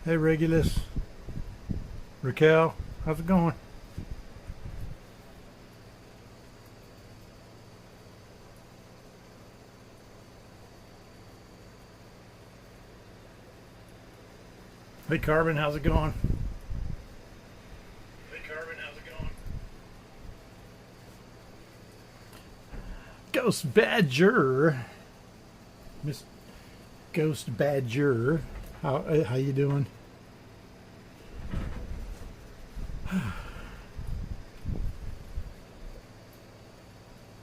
Hey Regulus, Raquel, how's it going? Hey Carbon, how's it going? Hey Carbon, how's it going? Ghost Badger, Miss Ghost Badger, how you doing?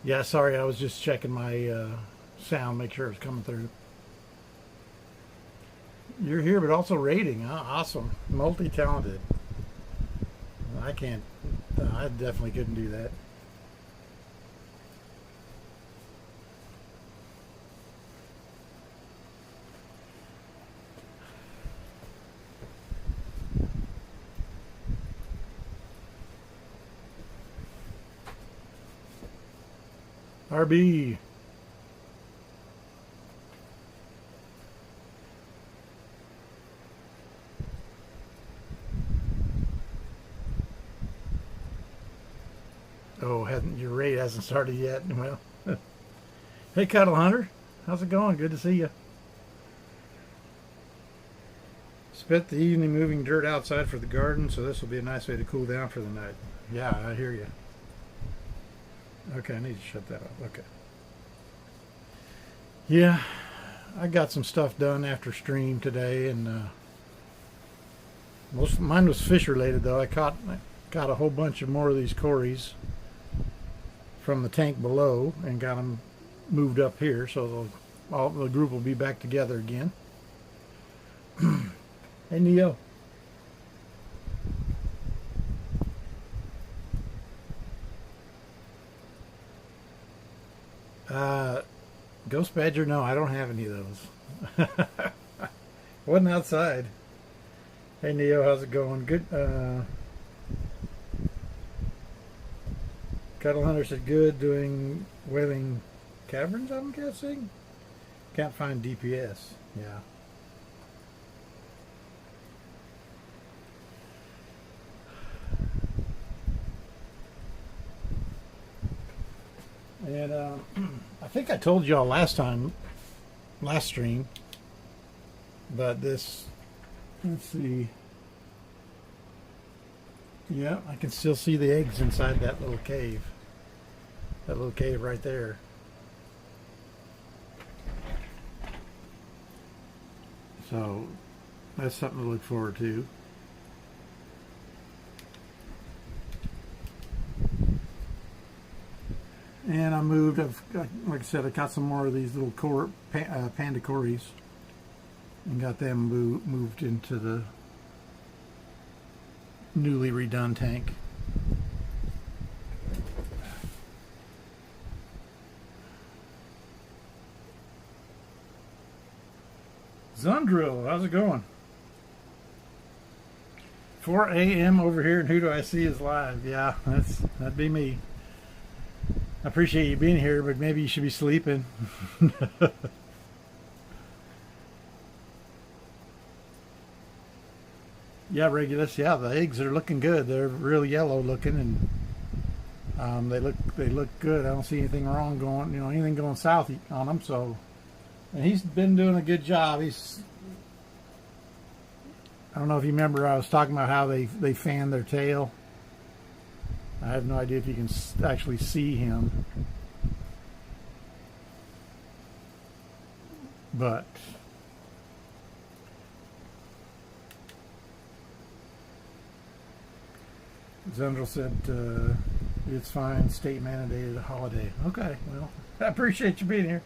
Yeah, sorry, I was just checking my sound, make sure it's coming through. You're here, but also rating. Huh? Awesome, multi-talented. I can't. I definitely couldn't do that. RB. Oh, hasn't your raid hasn't started yet? Well, hey, Cuddle Hunter, how's it going? Good to see you. Spent the evening moving dirt outside for the garden, so this will be a nice way to cool down for the night. Yeah, I hear you. Okay, I need to shut that off. Okay. Yeah, I got some stuff done after stream today, and most mine was fish related though. I got a whole bunch of more of these cories from the tank below and got them moved up here, so all the group will be back together again. Hey Neo. Uh, Ghost Badger? No, I don't have any of those. Wasn't outside. Hey Neo, how's it going? Good. Cuddle Hunter said good, doing Wailing Caverns, I'm guessing. Can't find DPS. Yeah. And I think I told y'all last stream, but this, let's see. Yeah, I can still see the eggs inside that little cave. That little cave right there. So that's something to look forward to. And I moved, like I said, I got some more of these little panda cories and got them moved into the newly redone tank. Zundrill, how's it going? 4 a.m. over here, and who do I see is live? Yeah, that'd be me. I appreciate you being here, but maybe you should be sleeping. Yeah, Regulus. Yeah, the eggs are looking good. They're real yellow looking, and they look good. I don't see anything wrong going, anything going south on them. So, and he's been doing a good job. I don't know if you remember, I was talking about how they fan their tail. I have no idea if you can actually see him, but Zundrill said it's fine. State mandated holiday. Okay, well, I appreciate you being here.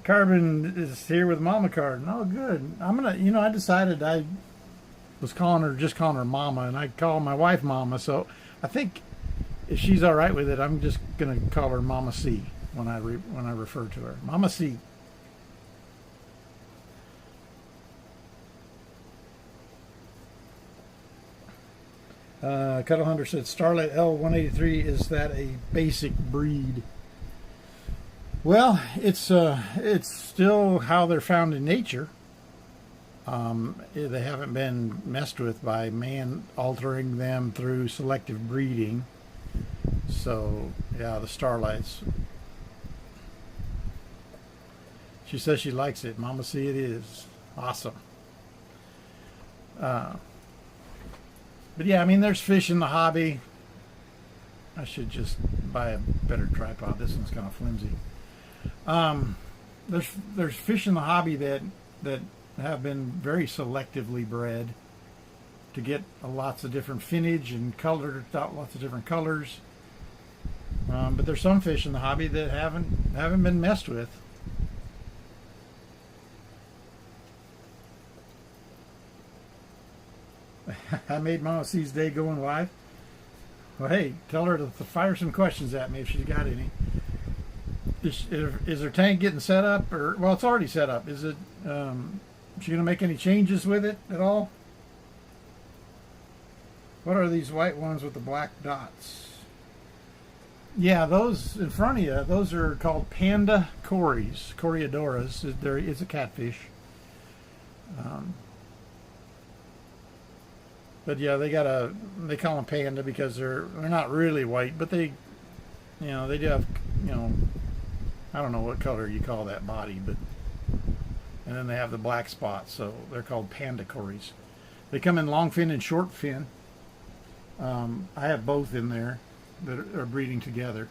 Carbon is here with Mama Card. Oh, good. I'm gonna, I decided I was just calling her Mama, and I call my wife Mama. So I think if she's all right with it, I'm just gonna call her Mama C when I refer to her, Mama C. Cuddle Hunter said Starlight L183, is that a basic breed? Well, it's still how they're found in nature. They haven't been messed with by man altering them through selective breeding. So, yeah, the starlights. She says she likes it. Mama, see, it is awesome. But yeah, I mean, there's fish in the hobby. I should just buy a better tripod. This one's kind of flimsy. There's fish in the hobby that have been very selectively bred to get lots of different finnage and color, lots of different colors. But there's some fish in the hobby that haven't been messed with. I made Mama C's day going live. Well, hey, tell her to fire some questions at me if she's got any. Is her tank getting set up, or well, it's already set up? Is it? Is she gonna make any changes with it at all? What are these white ones with the black dots? Yeah, those in front of you, those are called panda cories, Coreodoras. There is a catfish. But yeah, they call them panda because they're not really white, but they do have, I don't know what color you call that body, but, and then they have the black spots, so they're called panda cories. They come in long fin and short fin. I have both in there that are breeding together.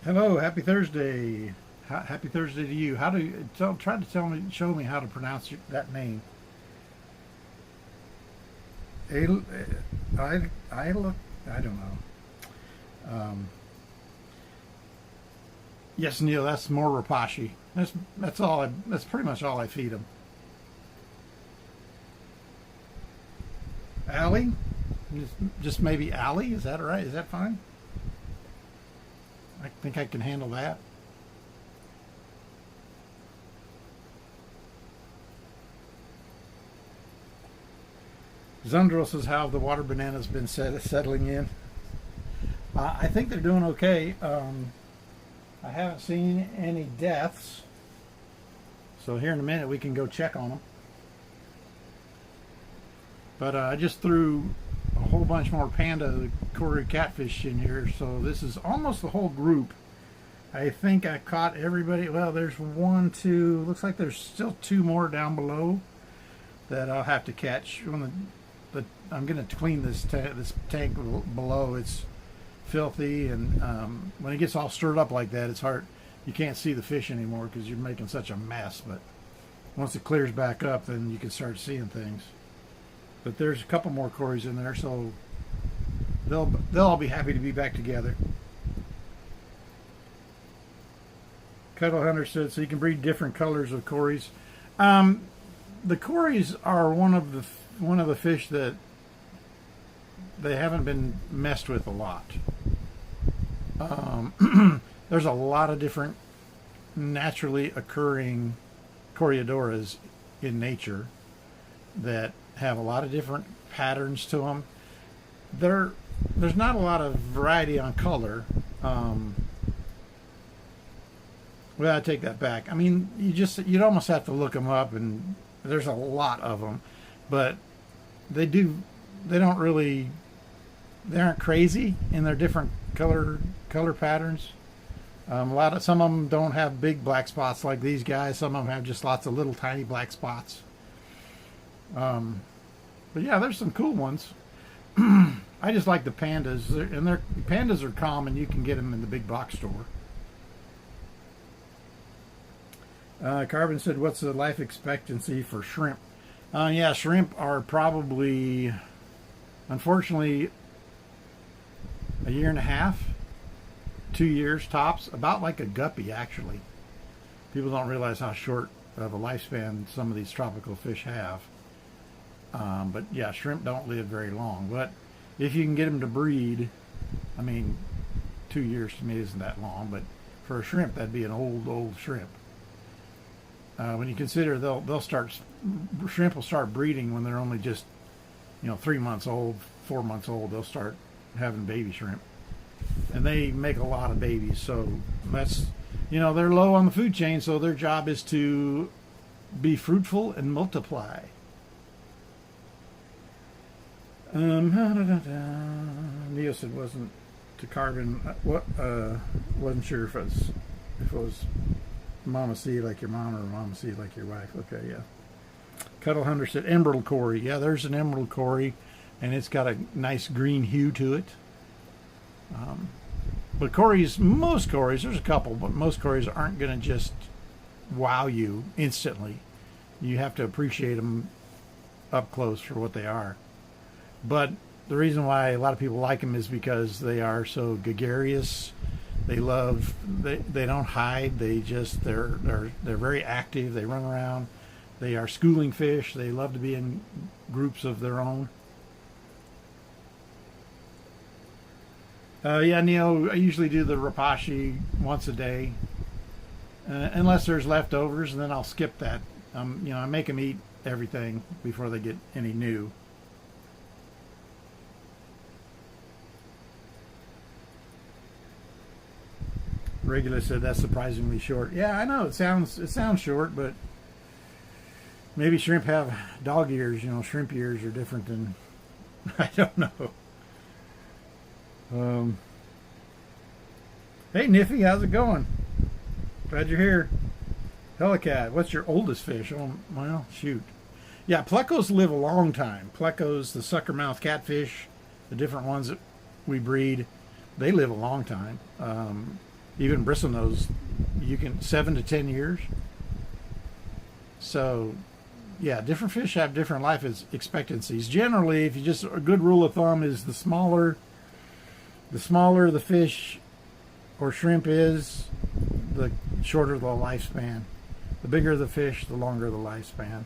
Hello, happy Thursday. Happy Thursday to you. How do you try to show me how to pronounce that name? I don't know. Yes, Neil, that's more rapashi. That's all. That's pretty much all I feed them. Allie, just maybe Allie. Is that all right? Is that fine? I think I can handle that. Zundrel says, how have the water bananas been settling in? I think they're doing okay. I haven't seen any deaths. So here in a minute we can go check on them. But I just threw a whole bunch more panda cory catfish in here. So this is almost the whole group. I think I caught everybody. Well, there's one, two. Looks like there's still two more down below that I'll have to catch. I'm going to clean this tank below. It's filthy, and when it gets all stirred up like that, it's hard. You can't see the fish anymore because you're making such a mess. But once it clears back up, then you can start seeing things. But there's a couple more cories in there, so they'll all be happy to be back together. Cuddle Hunter said, so you can breed different colors of cories. The cories are one of the fish that they haven't been messed with a lot. There's a lot of different naturally occurring Coreodoras in nature that have a lot of different patterns to them. There's not a lot of variety on color. Well, I take that back. I mean, you'd almost have to look them up, and there's a lot of them, but they aren't crazy in their different color patterns. Some of them don't have big black spots like these guys. Some of them have just lots of little tiny black spots. But yeah, there's some cool ones. I just like the pandas, and pandas are common. You can get them in the big box store. Carbon said, what's the life expectancy for shrimp? Yeah, shrimp are probably, unfortunately, a year and a half, 2 years tops, about like a guppy, actually. People don't realize how short of a lifespan some of these tropical fish have. But yeah, shrimp don't live very long. But if you can get them to breed, I mean, 2 years to me isn't that long, but for a shrimp, that'd be an old shrimp. When you consider shrimp will start breeding when they're only just, 3 months old, 4 months old. They'll start having baby shrimp. and they make a lot of babies. So that's, they're low on the food chain, so their job is to be fruitful and multiply. Neo said wasn't to carbon. Wasn't sure if it was Mama C like your mom or Mama C like your wife. Okay, yeah. Cuddle Hunter said emerald Cory. Yeah, there's an emerald Cory, and it's got a nice green hue to it. But most Corys, there's a couple, but most Corys aren't going to just wow you instantly. You have to appreciate them up close for what they are. But the reason why a lot of people like them is because they are so gregarious. They don't hide. They're very active. They run around. They are schooling fish. They love to be in groups of their own. Yeah, Neil, I usually do the Repashy once a day, unless there's leftovers, and then I'll skip that. I make them eat everything before they get any new. Regular said that's surprisingly short. Yeah, I know it sounds short, but maybe shrimp have dog ears. Shrimp ears are different than I don't know. Hey Niffy, how's it going? Glad you're here. Helicat, what's your oldest fish? Oh, well, shoot. Yeah, plecos live a long time. Plecos, the sucker mouth catfish, the different ones that we breed, they live a long time. Even bristlenose, you can 7 to 10 years. So, yeah, different fish have different life expectancies. Generally, if you just a good rule of thumb is the smaller the fish or shrimp is, the shorter the lifespan. The bigger the fish, the longer the lifespan.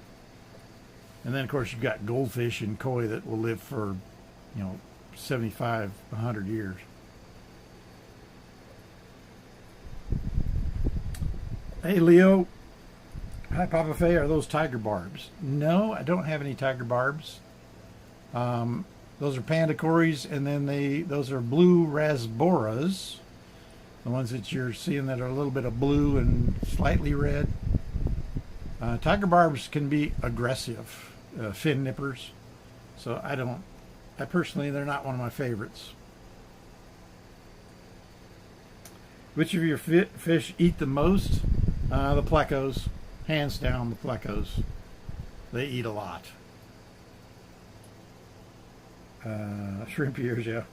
And then, of course, you've got goldfish and koi that will live for, 75, 100 years. Hey, Leo. Hi, Papa Faye. Are those tiger barbs? No, I don't have any tiger barbs. Those are panda Corys, and then those are blue rasboras. The ones that you're seeing that are a little bit of blue and slightly red. Tiger barbs can be aggressive, fin nippers. So I personally, they're not one of my favorites. Which of your fish eat the most? The plecos. Hands down, the plecos. They eat a lot. Shrimp ears, yeah.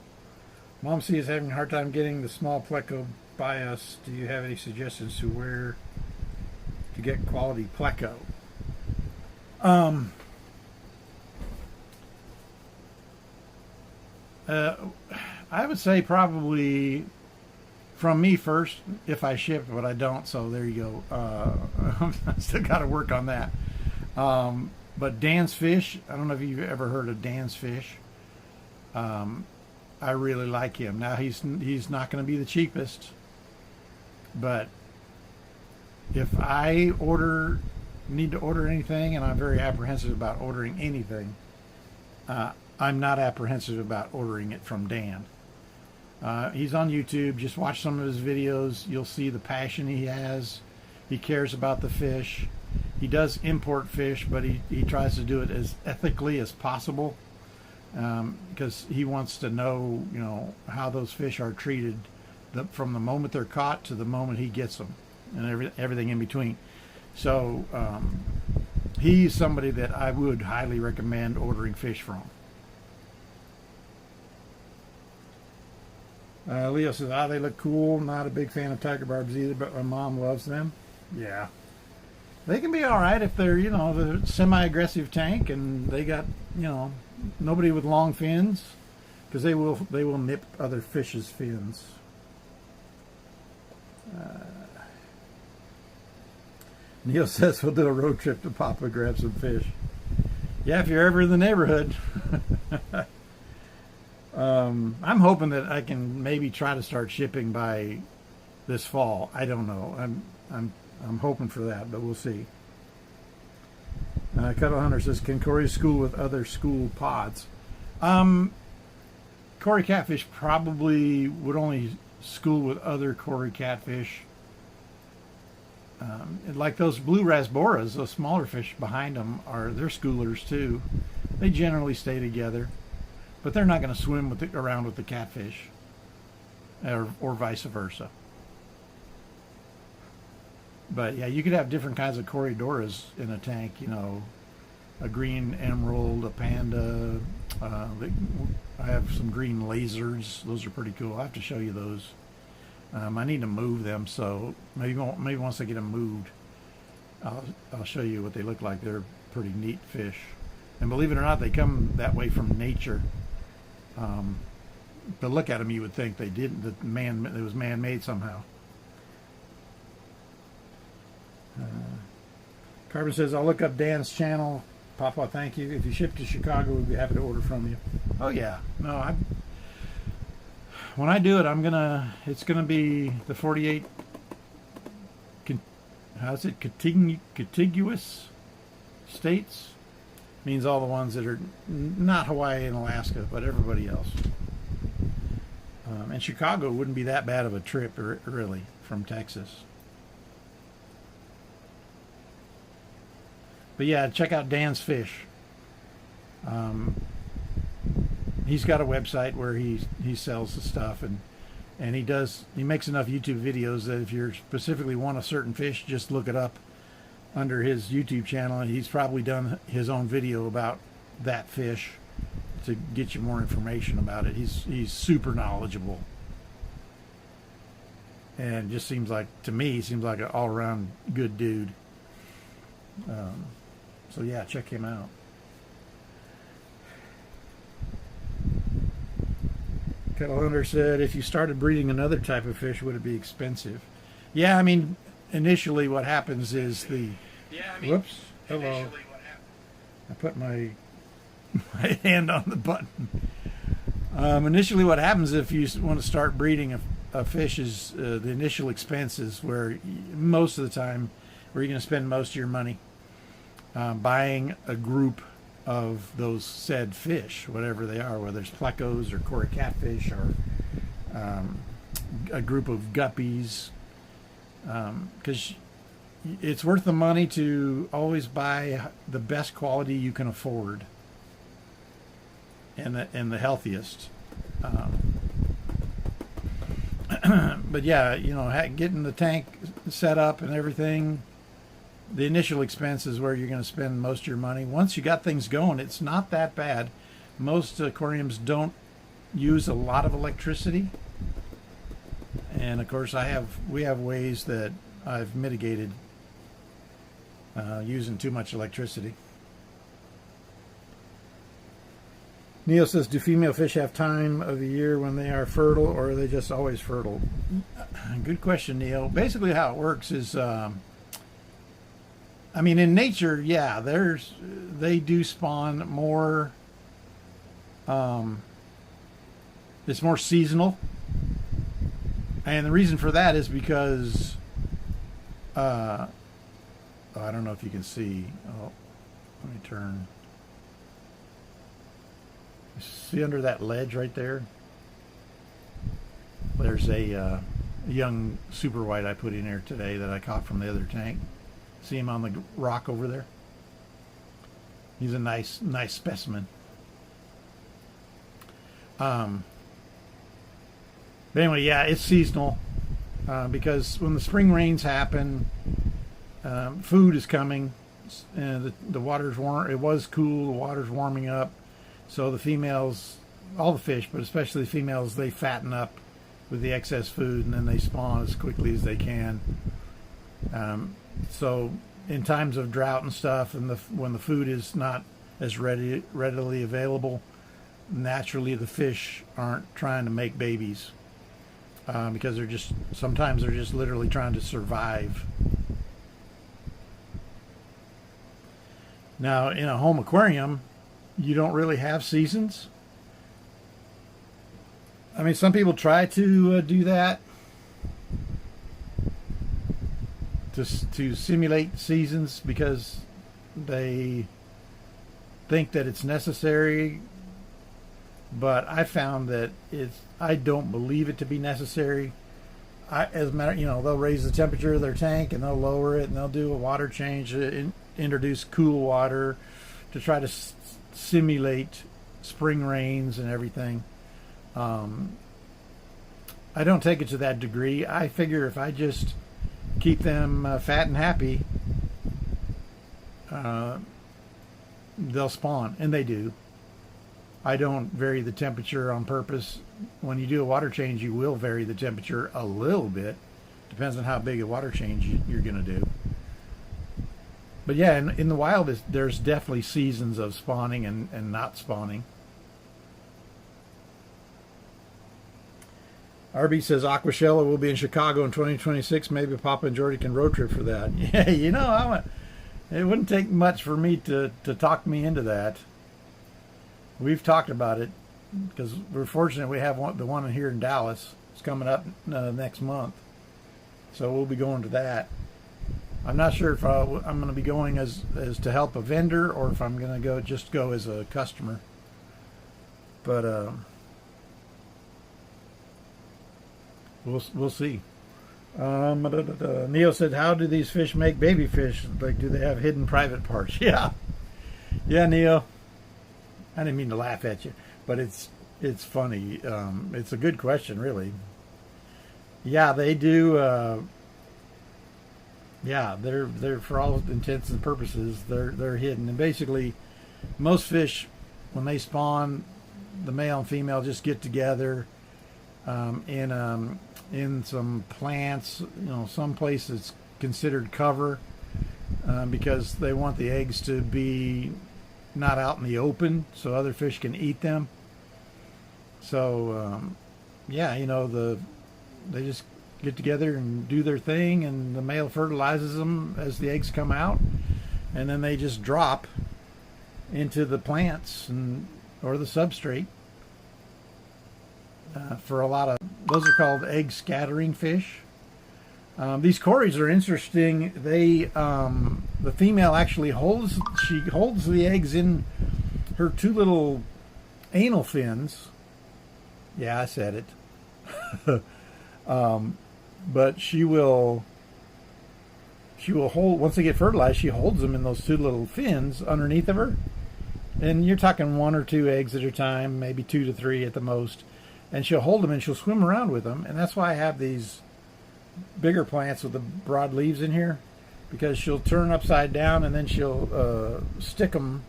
Mom C is having a hard time getting the small pleco by us. Do you have any suggestions to where to get quality pleco? I would say probably from me first if I ship, but I don't, so there you go. I still got to work on that. But Dan's Fish, I don't know if you've ever heard of Dan's Fish. I really like him. Now he's not going to be the cheapest, but if I need to order anything, and I'm very apprehensive about ordering anything, I'm not apprehensive about ordering it from Dan. He's on YouTube. Just watch some of his videos. You'll see the passion he has. He cares about the fish. He does import fish, but he tries to do it as ethically as possible, because he wants to know, how those fish are treated from the moment they're caught to the moment he gets them, and everything in between. So he's somebody that I would highly recommend ordering fish from. Leo says, they look cool. Not a big fan of tiger barbs either, but my mom loves them. Yeah. They can be all right if they're, the semi-aggressive tank and they got, nobody with long fins, because they will nip other fish's fins. Neil says we'll do a road trip to Papa, grab some fish. Yeah, if you're ever in the neighborhood. I'm hoping that I can maybe try to start shipping by this fall. I don't know. I'm hoping for that, but we'll see. Cuddle Hunter says, can Cory school with other school pods? Cory catfish probably would only school with other Cory catfish. Like those blue rasboras, those smaller fish behind them they're schoolers too. They generally stay together, but they're not going to swim around with the catfish, or vice versa. But yeah, you could have different kinds of Corydoras in a tank. You know, a green emerald, a panda. I have some green lasers. Those are pretty cool. I have to show you those. I need to move them, so maybe once I get them moved, I'll show you what they look like. They're pretty neat fish, and believe it or not, they come that way from nature. But look at them, you would think they didn't. It was man-made somehow. Carbon says, I'll look up Dan's channel. Papa, thank you. If you ship to Chicago, we'd be happy to order from you. Oh yeah, no, when I do it, it's gonna be the 48. How's it? Contiguous states means all the ones that are not Hawaii and Alaska, but everybody else. And Chicago wouldn't be that bad of a trip, really, from Texas. But yeah, check out Dan's Fish. He's got a website where he sells the stuff, and he makes enough YouTube videos that if you specifically want a certain fish, just look it up under his YouTube channel, and he's probably done his own video about that fish to get you more information about it. He's super knowledgeable, and just seems like an all-around good dude. So yeah, check him out. Kettle Hunter said, if you started breeding another type of fish, would it be expensive? Yeah, I mean, initially what happens is whoops, hello. I put my hand on the button. Initially what happens if you want to start breeding a fish is the initial expenses, where most of the time where you're going to spend most of your money buying a group of those said fish, whatever they are, whether it's plecos or Cory catfish or a group of guppies, because it's worth the money to always buy the best quality you can afford and the healthiest. But yeah, you know, getting the tank set up and everything, the initial expense is where you're going to spend most of your money. Once you got things going, it's not that bad. Most aquariums don't use a lot of electricity, and of course we have ways that I've mitigated using too much electricity. Neil says, do female fish have time of the year when they are fertile, or are they just always fertile? Good question, Neil. Basically how it works is I mean, in nature, yeah, they do spawn more. It's more seasonal, and the reason for that is because I don't know if you can see. Oh, let me turn. See under that ledge right there? There's a young super white I put in there today that I caught from the other tank. See him on the rock over there? He's a nice specimen. But anyway, yeah, it's seasonal because when the spring rains happen, food is coming. The water's warm. It was cool. The water's warming up, so the females, all the fish, but especially the females, they fatten up with the excess food, and then they spawn as quickly as they can. So in times of drought and stuff, and when the food is not as readily available, naturally the fish aren't trying to make babies because sometimes they're just literally trying to survive. Now, in a home aquarium, you don't really have seasons. I mean, some people try to do that, to simulate seasons, because they think that it's necessary. but I found that I don't believe it to be necessary. As a matter, they'll raise the temperature of their tank and they'll lower it and they'll do a water change, introduce cool water to try to simulate spring rains and everything. I don't take it to that degree. I figure if I just keep them fat and happy, they'll spawn, and they do. I don't vary the temperature on purpose. When you do a water change, you will vary the temperature a little bit. Depends on how big a water change you're going to do. But yeah, in the wild, there's definitely seasons of spawning and not spawning. RB says Aquashella will be in Chicago in 2026. Maybe Papa and Jordy can road trip for that. Yeah, it wouldn't take much for me to talk me into that. We've talked about it because we're fortunate we have the one here in Dallas. It's coming up next month. So we'll be going to that. I'm not sure if I'm going to be going as to help a vendor or if I'm going to go as a customer. But we'll see. Neil said, "How do these fish make baby fish? Like, do they have hidden private parts?" Yeah, Neil. I didn't mean to laugh at you, but it's funny. It's a good question, really. Yeah, they do. Yeah, they're for all intents and purposes they're hidden, and basically, most fish when they spawn, the male and female just get together in some plants, some place that's considered cover, because they want the eggs to be not out in the open so other fish can eat them. So they just get together and do their thing, and the male fertilizes them as the eggs come out, and then they just drop into the plants or the substrate. For a lot of those are called egg scattering fish. These cories are interesting. They the female actually holds the eggs in her two little anal fins. Yeah, I said it. But she will hold, once they get fertilized, she holds them in those two little fins underneath of her. And you're talking 1 or 2 eggs at a time, maybe 2 to 3 at the most. And she'll hold them and she'll swim around with them. And that's why I have these bigger plants with the broad leaves in here, because she'll turn upside down and then she'll stick them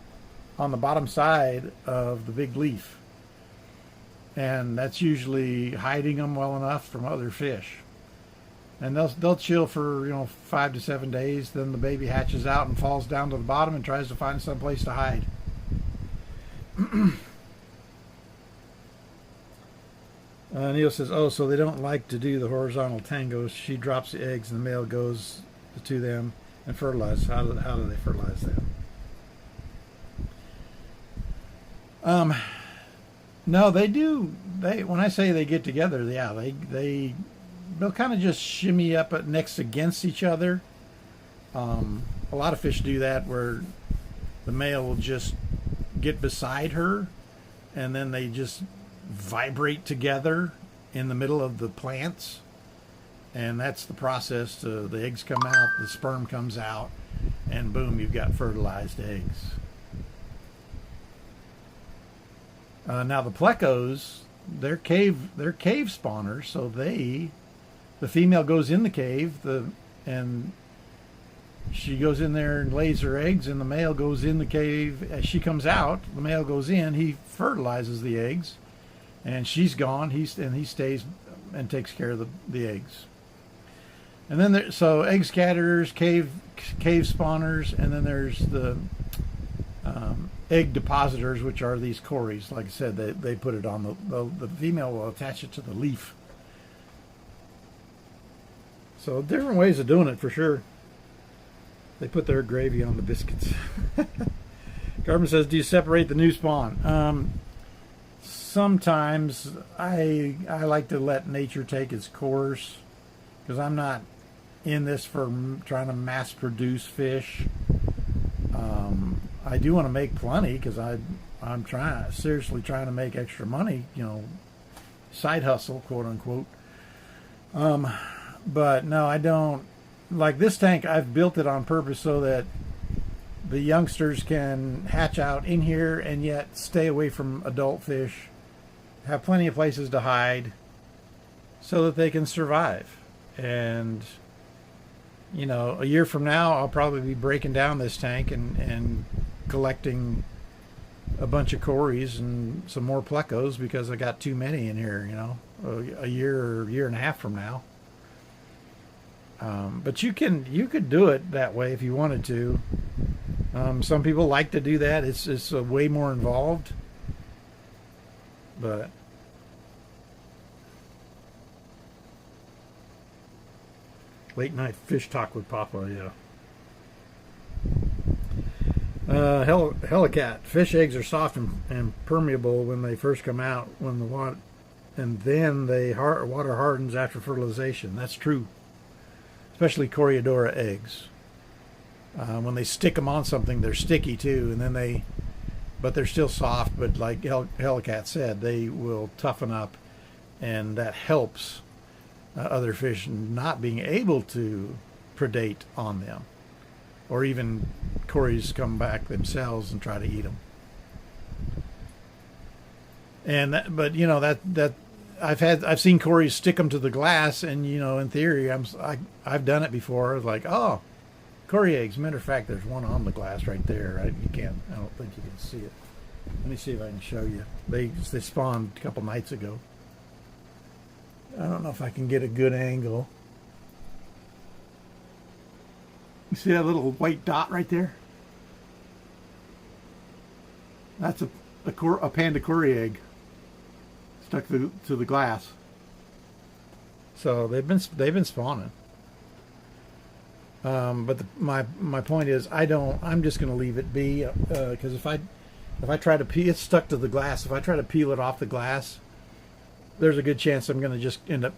on the bottom side of the big leaf. And that's usually hiding them well enough from other fish. And they'll chill for 5 to 7 days. Then the baby hatches out and falls down to the bottom and tries to find some place to hide. Neil says, "Oh, so they don't like to do the horizontal tangos. She drops the eggs and the male goes to them and fertilizes." How do they fertilize that? No, they do. When I say they get together, yeah, they'll kind of just shimmy up next against each other. A lot of fish do that, where the male will just get beside her, and then they just vibrate together in the middle of the plants, and that's the process. The eggs come out, the sperm comes out, and boom, you've got fertilized eggs. Now the plecos, they're cave spawners, so the female goes in the cave, and she goes in there and lays her eggs, and the male goes in the cave. As she comes out, the male goes in, he fertilizes the eggs, and she's gone. He stays and takes care of the eggs. And then so egg scatterers, cave spawners, and then there's the egg depositors, which are these cories. Like I said, they put it on the female will attach it to the leaf. So different ways of doing it for sure. They put their gravy on the biscuits. Garvin says, "Do you separate the new spawn?" Sometimes I like to let nature take its course, because I'm not in this for trying to mass produce fish. I do want to make plenty, because I I'm seriously trying to make extra money, side hustle, quote unquote. But no, I don't. Like this tank, I've built it on purpose so that the youngsters can hatch out in here and yet stay away from adult fish, have plenty of places to hide so that they can survive. And, a year from now, I'll probably be breaking down this tank and collecting a bunch of Corys and some more plecos because I got too many in here, a year or year and a half from now. But you could do it that way if you wanted to. Some people like to do that. It's way more involved. But late night fish talk with Papa, yeah. Helicat. Fish eggs are soft and permeable when they first come out, and then water hardens after fertilization. That's true. Especially Coryodora eggs. When they stick them on something, they're sticky too, but they're still soft. But like Helicat said, they will toughen up, and that helps other fish not being able to predate on them, or even Corys come back themselves and try to eat them. And that I've seen Corys stick them to the glass, and in theory, I've done it before. It's like, oh, Cory eggs. Matter of fact, there's one on the glass right there. I don't think you can see it. Let me see if I can show you. They spawned a couple nights ago. I don't know if I can get a good angle. You see that little white dot right there? That's a panda Cory egg stuck to the glass. So they've been spawning. But my point is, I'm just going to leave it be, because if I try to peel, it's stuck to the glass. If I try to peel it off the glass, there's a good chance I'm going to just end up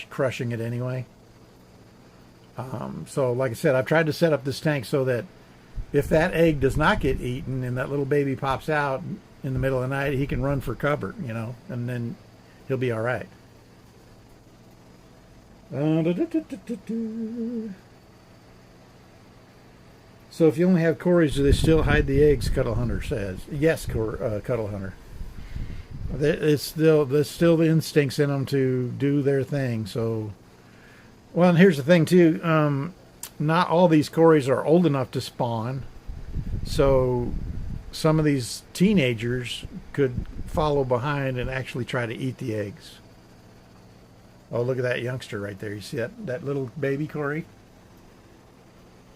crushing it anyway. So like I said, I've tried to set up this tank so that if that egg does not get eaten and that little baby pops out in the middle of the night, he can run for cover, and then he'll be all right. So if you only have Corys, do they still hide the eggs? Cuddle Hunter says yes. Cuddle Hunter. There's still the instincts in them to do their thing. So, well, and here's the thing too. Not all these Corys are old enough to spawn, so some of these teenagers could follow behind and actually try to eat the eggs. Oh, look at that youngster right there. You see that little baby Cory?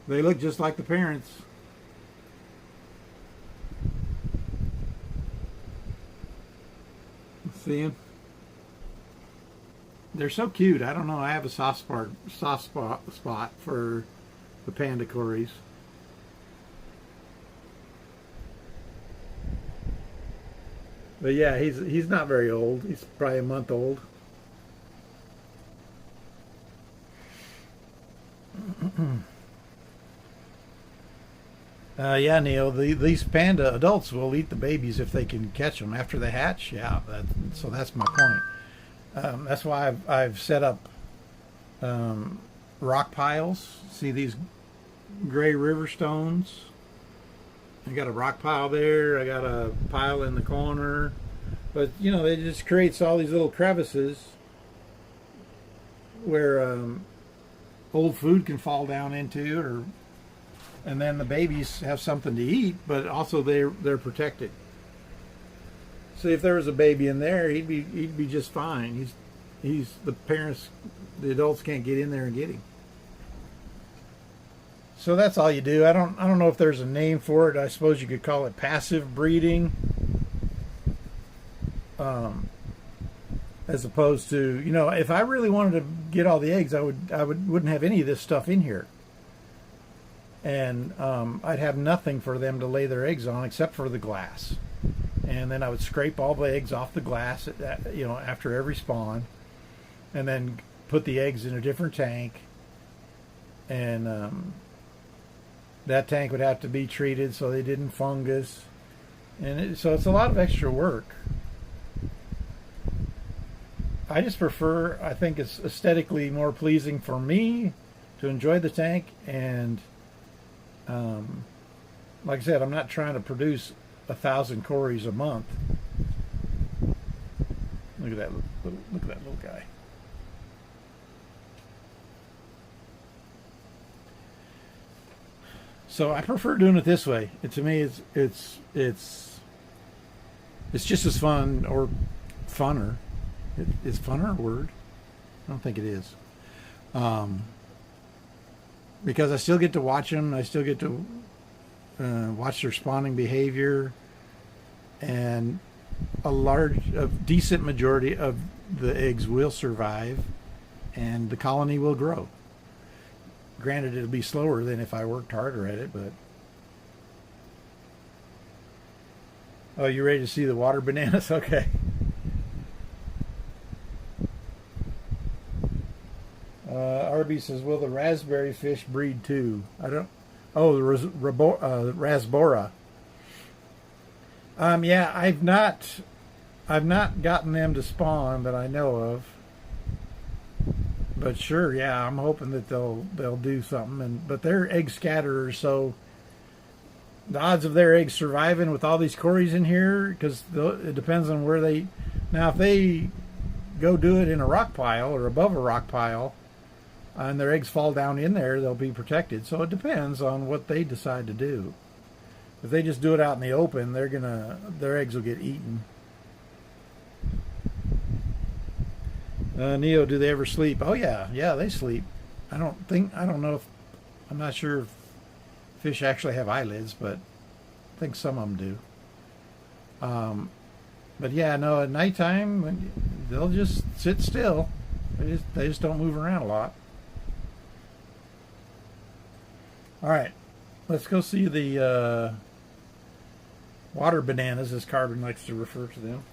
They look just like the parents. See them? They're so cute. I don't know. I have a soft spot for the panda Corys. But yeah, he's not very old. He's probably a month old. Yeah, Neil, these panda adults will eat the babies if they can catch them after they hatch. Yeah, so that's my point. That's why I've set up rock piles. See these gray river stones? I got a rock pile there. I got a pile in the corner. But, it just creates all these little crevices where old food can fall down into, and then the babies have something to eat, but also they're protected. See, if there was a baby in there, he'd be just fine. He's the parents, the adults can't get in there and get him. So that's all you do. I don't know if there's a name for it. I suppose you could call it passive breeding, as opposed to, if I really wanted to get all the eggs, I wouldn't have any of this stuff in here. And I'd have nothing for them to lay their eggs on except for the glass. And then I would scrape all the eggs off the glass, after every spawn, and then put the eggs in a different tank. And that tank would have to be treated so they didn't fungus. So it's a lot of extra work. I just prefer, I think it's aesthetically more pleasing for me to enjoy the tank. And like I said, I'm not trying to produce 1,000 Cories a month. Look at that! Look at that little guy. So I prefer doing it this way. To me, it's just as fun or funner. Is funner a word? I don't think it is. Because I still get to watch them. I still get to watch their spawning behavior, and a decent majority of the eggs will survive, and the colony will grow. Granted, it'll be slower than if I worked harder at it, but... Oh, you ready to see the water bananas? Okay. Arby says, will the raspberry fish breed too? I don't... Oh, the Rasbora. Yeah, I've not gotten them to spawn that I know of. But sure, yeah, I'm hoping that they'll do something. But they're egg scatterers, so the odds of their eggs surviving with all these Cories in here, because it depends on where they... Now, if they go do it in a rock pile or above a rock pile, and their eggs fall down in there, they'll be protected. So it depends on what they decide to do. If they just do it out in the open, their eggs will get eaten. Neo, do they ever sleep? Oh yeah, they sleep. I don't know if, I'm not sure if fish actually have eyelids, but I think some of them do. But yeah, no, at nighttime they'll just sit still. They just don't move around a lot. All right, let's go see the water bananas, as Carbon likes to refer to them.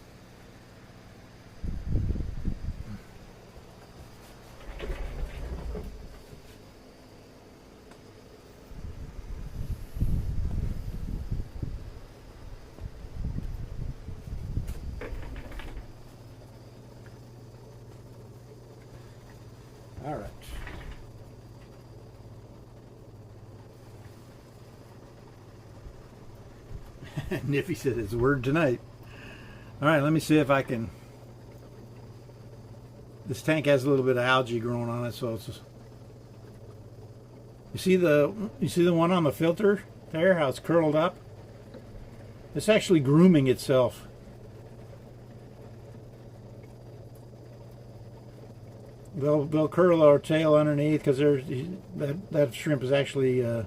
All right. Niffy said his word tonight. All right, let me see if I can... This tank has a little bit of algae growing on it, so it's just... You see the one on the filter there, how it's curled up? It's actually grooming itself. They'll curl our tail underneath because that shrimp is actually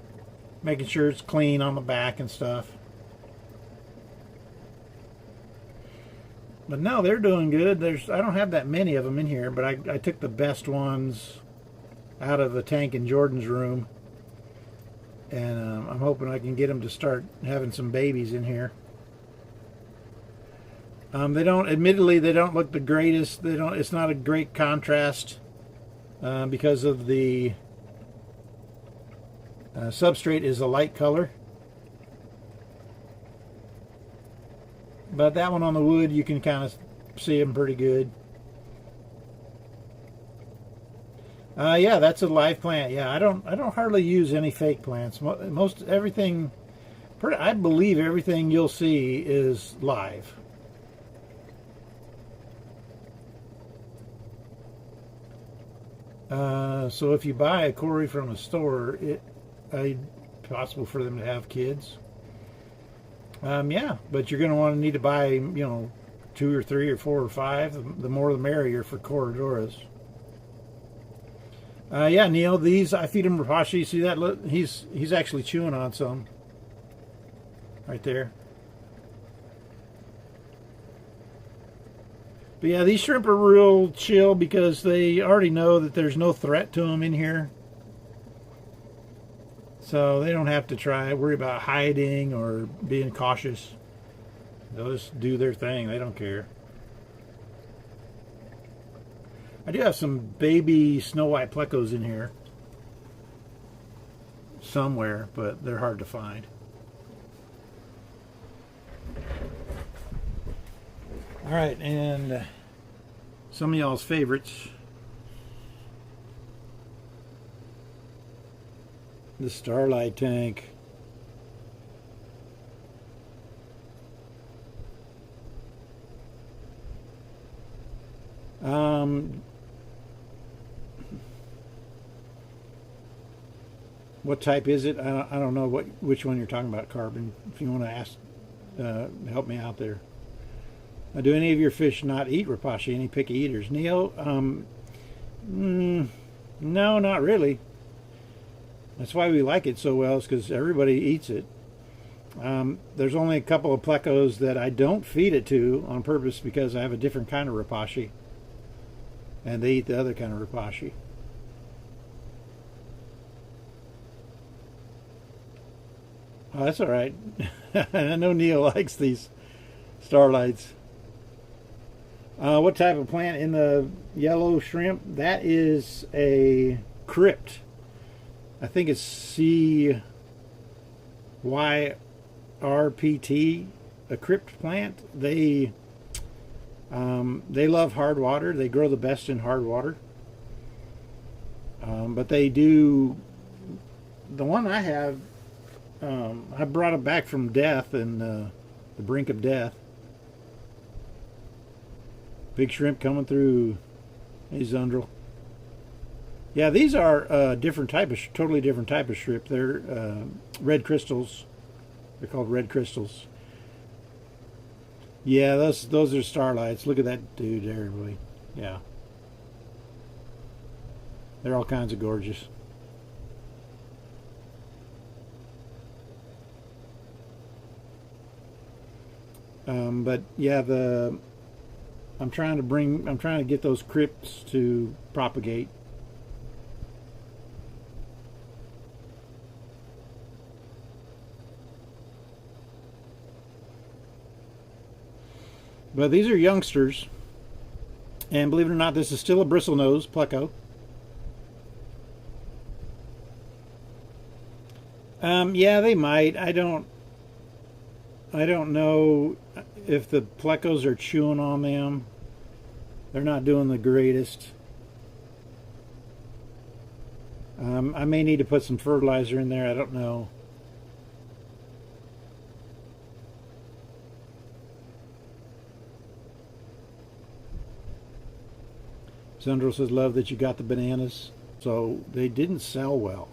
making sure it's clean on the back and stuff. But no, they're doing good. I don't have that many of them in here, but I took the best ones out of the tank in Jordan's room, and I'm hoping I can get them to start having some babies in here. Admittedly, they don't look the greatest. It's not a great contrast because of the substrate is a light color. But that one on the wood, you can kind of see them pretty good. Yeah, that's a live plant. Yeah, I don't hardly use any fake plants. Most everything, I believe everything you'll see is live. So if you buy a Cory from a store, it's possible for them to have kids. Yeah, but you're going to need to buy, 2 or 3 or 4 or 5. The more the merrier for Corydoras. Yeah, Neil, these, I feed him Rapashi. See that? Look, he's actually chewing on some. Right there. But yeah, these shrimp are real chill because they already know that there's no threat to them in here. So they don't have to worry about hiding or being cautious. They'll just do their thing. They don't care. I do have some baby snow white plecos in here somewhere, but they're hard to find. All right, and some of y'all's favorites. The Starlight tank. What type is it? I don't know which one you're talking about, Carbon. If you want to ask, help me out there. Do any of your fish not eat Repashy? Any picky eaters? Neil, no, not really. That's why we like it so well, is because everybody eats it. There's only a couple of plecos that I don't feed it to on purpose because I have a different kind of Repashy, and they eat the other kind of Repashy. Oh, that's all right. I know Neil likes these starlights. What type of plant in the yellow shrimp? That is a crypt. I think it's CYRPT, a crypt plant. They love hard water. They grow the best in hard water. But they do. The one I have, I brought it back from death and the brink of death. Big shrimp coming through. Hey, Zundrel. Yeah, these are different type of, totally different type of shrimp. They're red crystals. They're called red crystals. Yeah, those are starlights. Look at that dude there, boy. Yeah, they're all kinds of gorgeous. But yeah, I'm trying to get those crypts to propagate. But these are youngsters, and believe it or not, this is still a bristlenose pleco. Yeah, they might. I don't know if the plecos are chewing on them. They're not doing the greatest. I may need to put some fertilizer in there. I don't know. Zundrel says, love that you got the bananas. So they didn't sell well.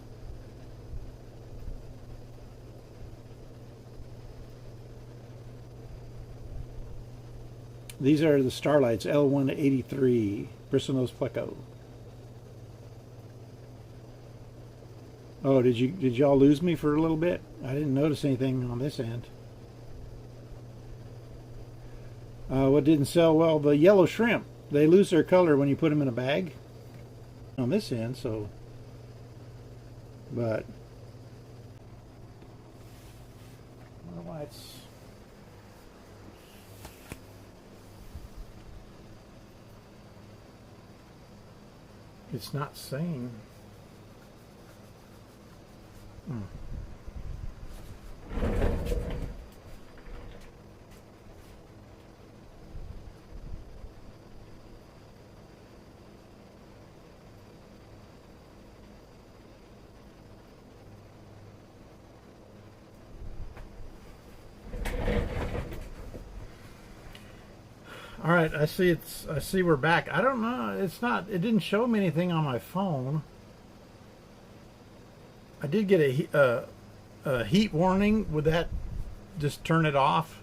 These are the starlights, L183, bristlenose pleco. Oh, did y'all lose me for a little bit? I didn't notice anything on this end. What didn't sell well? The yellow shrimp. They lose their color when you put them in a bag. On this end, so. But. I don't know why it's. It's not saying. All right, I see we're back. I don't know. It didn't show me anything on my phone. I did get a heat warning. Would that just turn it off?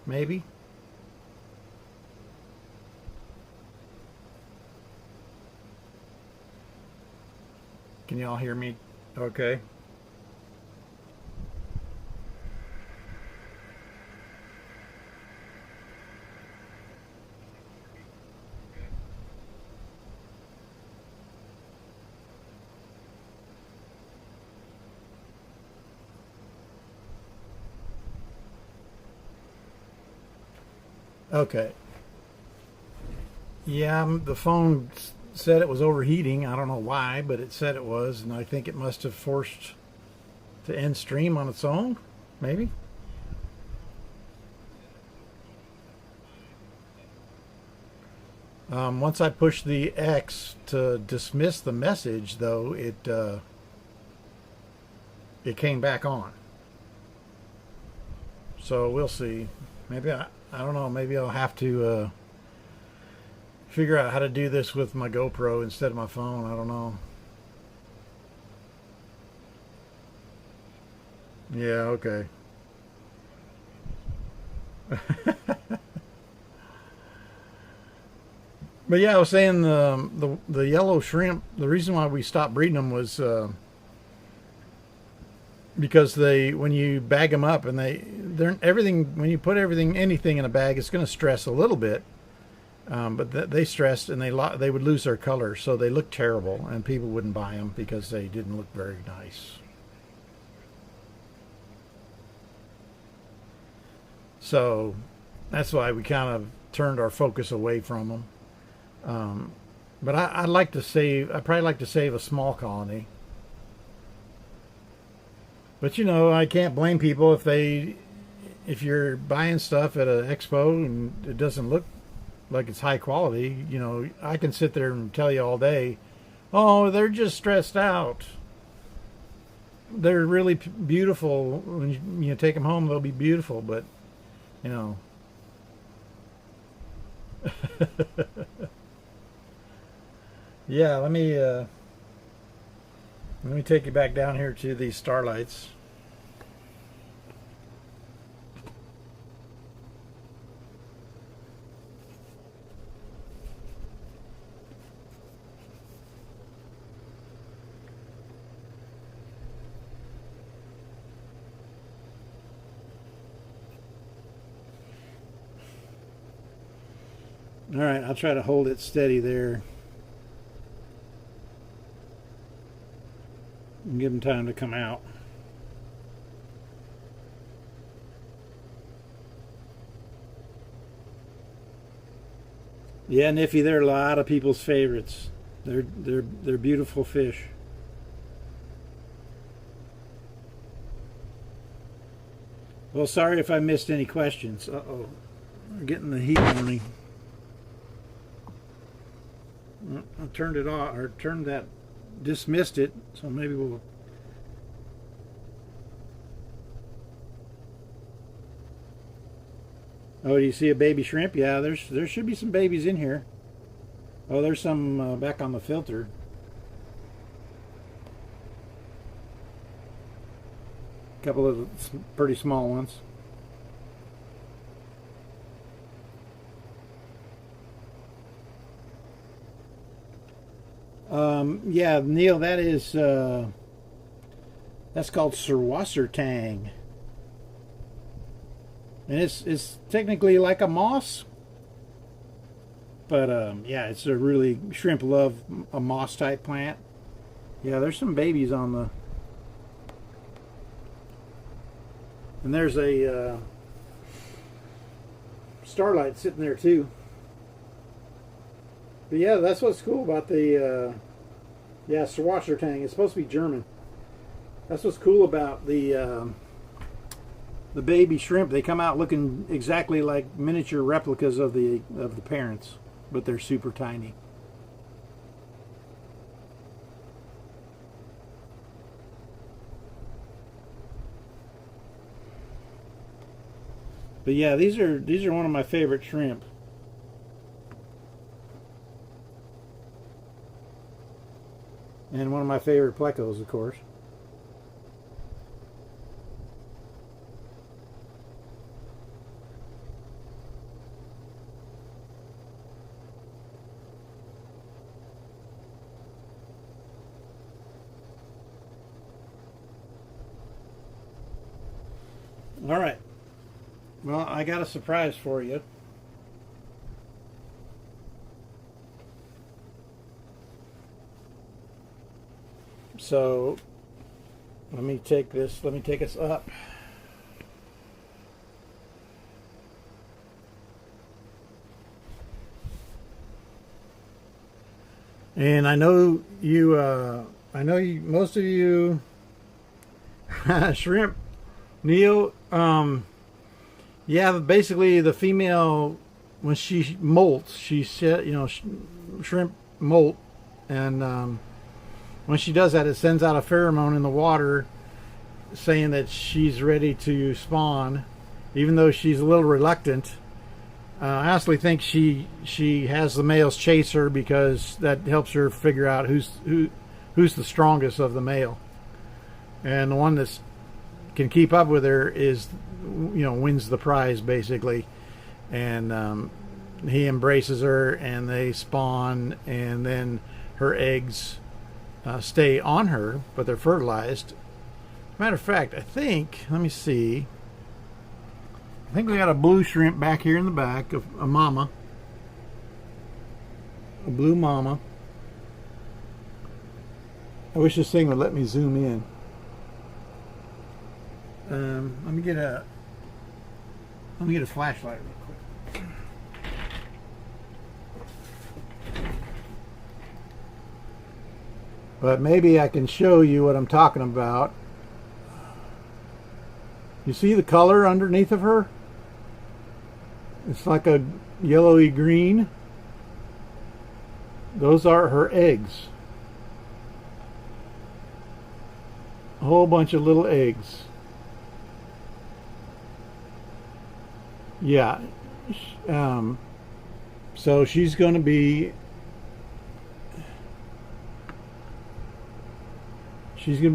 Maybe. Can y'all hear me? Okay. Okay. Yeah, the phone said it was overheating. I don't know why, but it said it was, and I think it must have forced to end stream on its own, maybe. Once I pushed the X to dismiss the message, though, it came back on. So we'll see. Maybe I don't know. Maybe I'll have to figure out how to do this with my GoPro instead of my phone. I don't know. Yeah. Okay. But yeah, I was saying the yellow shrimp. The reason why we stopped breeding them was because when you bag them up and they're everything, when you put anything in a bag, it's going to stress a little bit. But they stressed and they would lose their color, so they looked terrible, and people wouldn't buy them because they didn't look very nice. So that's why we kind of turned our focus away from them. But I'd like to save. I'd probably like to save a small colony. But I can't blame people if you're buying stuff at an expo and it doesn't look like it's high quality. I can sit there and tell you all day, oh, they're just stressed out. They're really beautiful. When you take them home, they'll be beautiful. But yeah, let me take you back down here to these starlights. All right, I'll try to hold it steady there. And give them time to come out. Yeah, Niffy, they're a lot of people's favorites. They're beautiful fish. Well, sorry if I missed any questions. Uh-oh. We're getting the heat warning. I turned it off, or dismissed it, so maybe we'll... Oh, do you see a baby shrimp? Yeah, there should be some babies in here. Oh, there's some back on the filter. A couple of pretty small ones. Yeah, Neil, that's called Serwassertang. And it's technically like a moss. But yeah, it's a really, shrimp love a moss type plant. Yeah, there's some babies on the... And there's a starlight sitting there too. But yeah, that's what's cool about the Serwassertang. It's supposed to be German. That's what's cool about the baby shrimp. They come out looking exactly like miniature replicas of the parents, but they're super tiny. But yeah, these are one of my favorite shrimp. And one of my favorite plecos, of course. All right. Well, I got a surprise for you. So, let me take us up. And I know most of you, shrimp, Neil, yeah, basically the female when she molts, she said, shrimp molt, and when she does that, it sends out a pheromone in the water saying that she's ready to spawn, even though she's a little reluctant. I honestly think she has the males chase her because that helps her figure out who's the strongest of the male, and the one that can keep up with her is, wins the prize basically. And he embraces her, and they spawn, and then her eggs stay on her, but they're fertilized. Matter of fact, I think, let me see. I think we got a blue shrimp back here in the back, of a mama. A blue mama. I wish this thing would let me zoom in. Let me get a flashlight real quick. But maybe I can show you what I'm talking about. You see the color underneath of her? It's like a yellowy green. Those are her eggs. A whole bunch of little eggs. Yeah. So she's going to be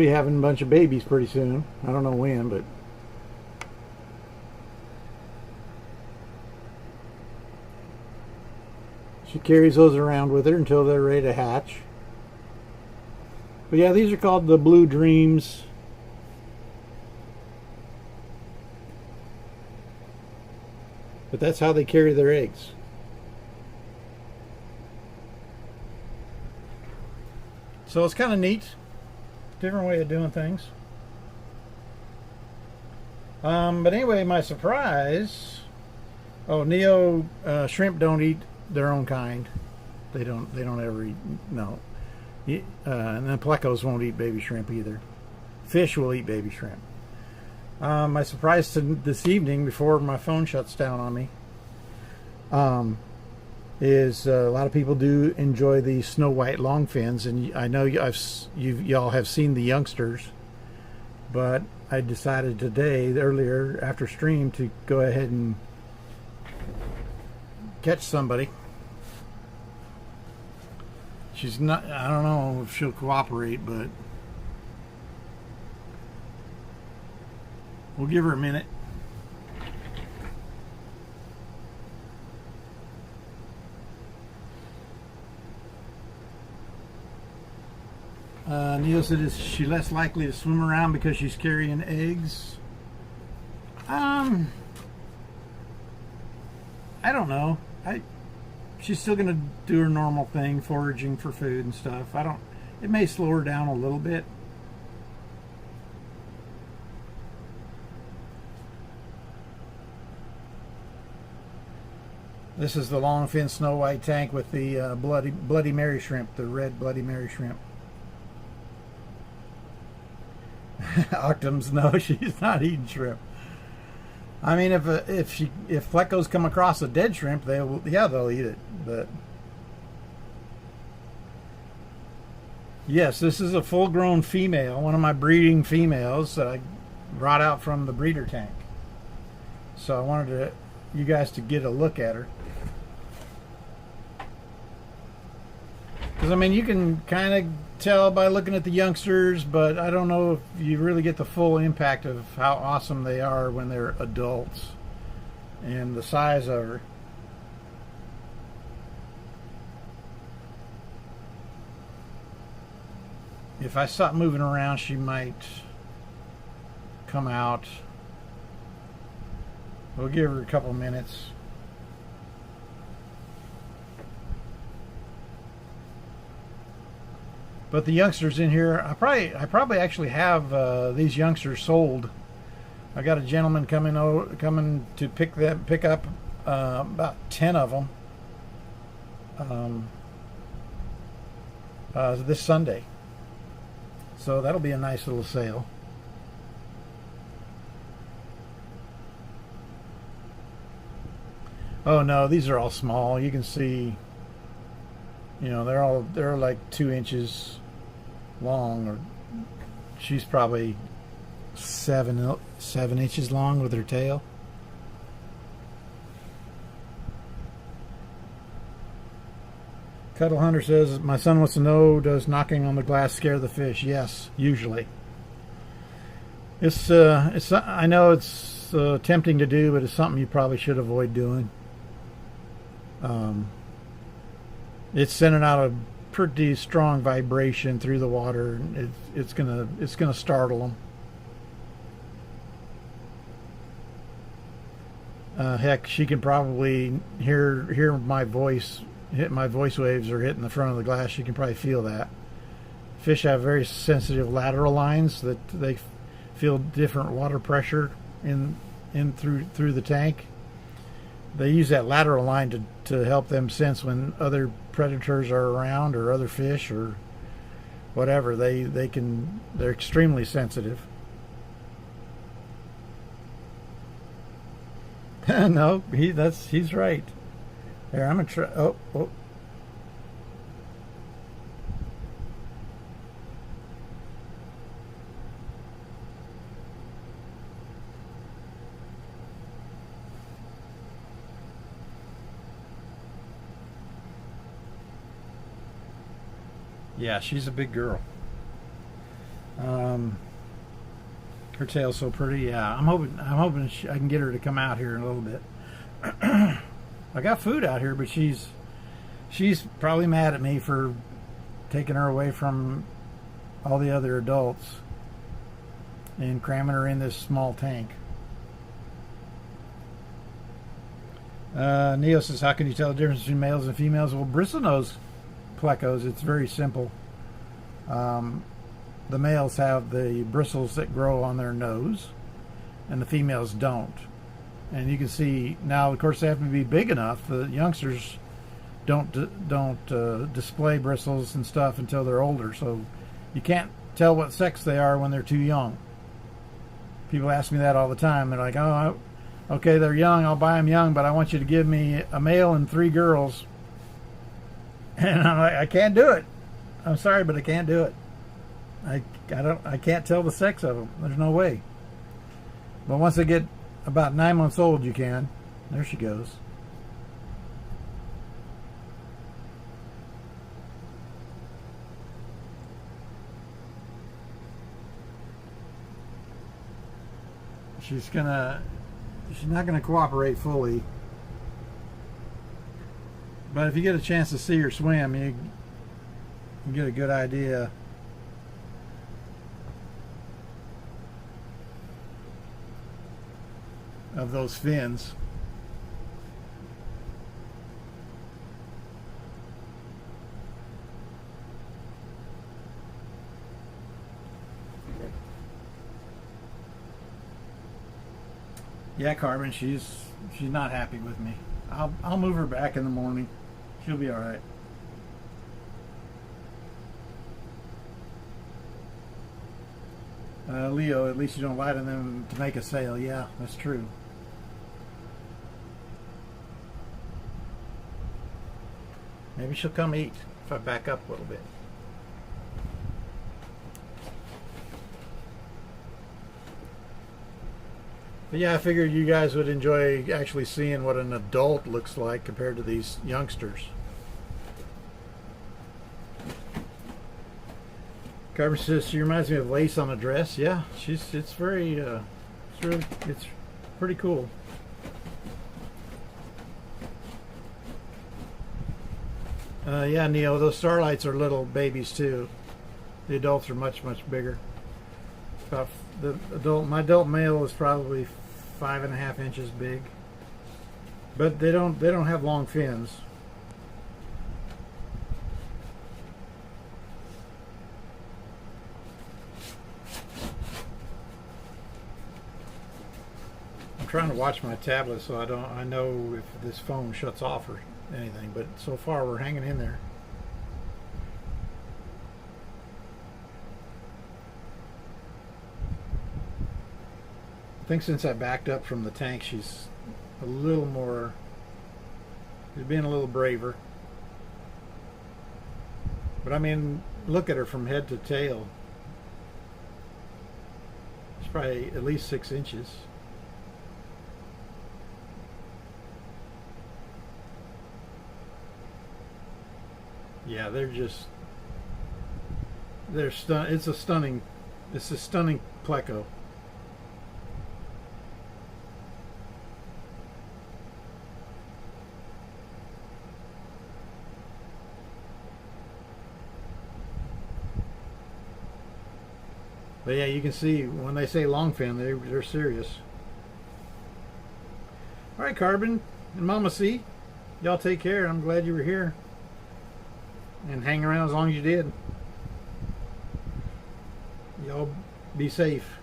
having a bunch of babies pretty soon. I don't know when, but she carries those around with her until they're ready to hatch. But yeah, these are called the Blue Dreams. But that's how they carry their eggs. So it's kind of neat. Different way of doing things. But anyway, my surprise. Oh, Neo shrimp don't eat their own kind. They don't ever eat. No. And then plecos won't eat baby shrimp either. Fish will eat baby shrimp. My surprise this evening, before my phone shuts down on me, is a lot of people do enjoy the snow white longfins, and I know y'all have seen the youngsters, but I decided today, earlier after stream, to go ahead and catch somebody. She's not, I don't know if she'll cooperate, but we'll give her a minute. Neil said, is she less likely to swim around because she's carrying eggs? I don't know. She's still going to do her normal thing, foraging for food and stuff. It may slow her down a little bit. This is the longfin snow white tank with the Bloody Mary shrimp, the red Bloody Mary shrimp. Octums, no, she's not eating shrimp. I mean, if plecos come across a dead shrimp, they'll eat it. But yes, this is a full-grown female, one of my breeding females that I brought out from the breeder tank. So I wanted you guys to get a look at her. Because, I mean, you can kind of tell by looking at the youngsters, but I don't know if you really get the full impact of how awesome they are when they're adults and the size of her. If I stop moving around, she might come out. We'll give her a couple minutes. But the youngsters in here, I probably actually have these youngsters sold. I got a gentleman coming to pick up about 10 of them this Sunday. So that'll be a nice little sale. Oh no, these are all small. You can see, you know, they're like 2 inches long, or she's probably 7 inches long with her tail. Cuddle Hunter says, my son wants to know, does knocking on the glass scare the fish? Yes, usually. It's I know it's tempting to do, but it's something you probably should avoid doing. It's sending out a pretty strong vibration through the water. It's gonna startle them. Heck, she can probably hear my voice. My voice waves are hitting the front of the glass. You can probably feel that. Fish have very sensitive lateral lines that they feel different water pressure in through the tank. They use that lateral line to help them sense when other predators are around, or other fish, or whatever. They're extremely sensitive. No, he's right. Here, I'm gonna try. Oh. Yeah, she's a big girl. Her tail's so pretty. Yeah, I'm hoping I can get her to come out here in a little bit. I got food out here, but she's probably mad at me for taking her away from all the other adults and cramming her in this small tank. Neo says, how can you tell the difference between males and females? Well, bristlenose plecos, it's very simple. The males have the bristles that grow on their nose, and the females don't. And you can see now, of course, they have to be big enough. The youngsters don't display bristles and stuff until they're older, so you can't tell what sex they are when they're too young. People ask me that all the time. They're like, oh, okay, they're young, I'll buy them young, but I want you to give me a male and 3 girls. And I'm like, I can't do it. I'm sorry, but I can't do it. I can't tell the sex of them. There's no way. But once they get about 9 months old, you can. There she goes. She's not gonna cooperate fully. But if you get a chance to see her swim, you can get a good idea. Of those fins. Yeah, Carbon, she's not happy with me. I'll move her back in the morning. She'll be all right. Leo, at least you don't lie to them to make a sale. Yeah, that's true. Maybe she'll come eat if I back up a little bit. But yeah, I figured you guys would enjoy actually seeing what an adult looks like compared to these youngsters. Carver says she reminds me of lace on a dress. Yeah, it's pretty cool. Yeah, Neo, those starlights are little babies too. The adults are much bigger. About my adult male is probably 5.5 inches big, but they don't have long fins. I'm trying to watch my tablet so I know if this phone shuts off or anything, but so far we're hanging in there. I think since I backed up from the tank, she's a little more She's being a little braver. But I mean, look at her from head to tail. It's probably at least 6 inches. Yeah, it's a stunning pleco. But yeah, you can see when they say longfin, they're serious. All right, Carbon and Mama C, y'all take care. I'm glad you were here and hang around as long as you did. Y'all be safe.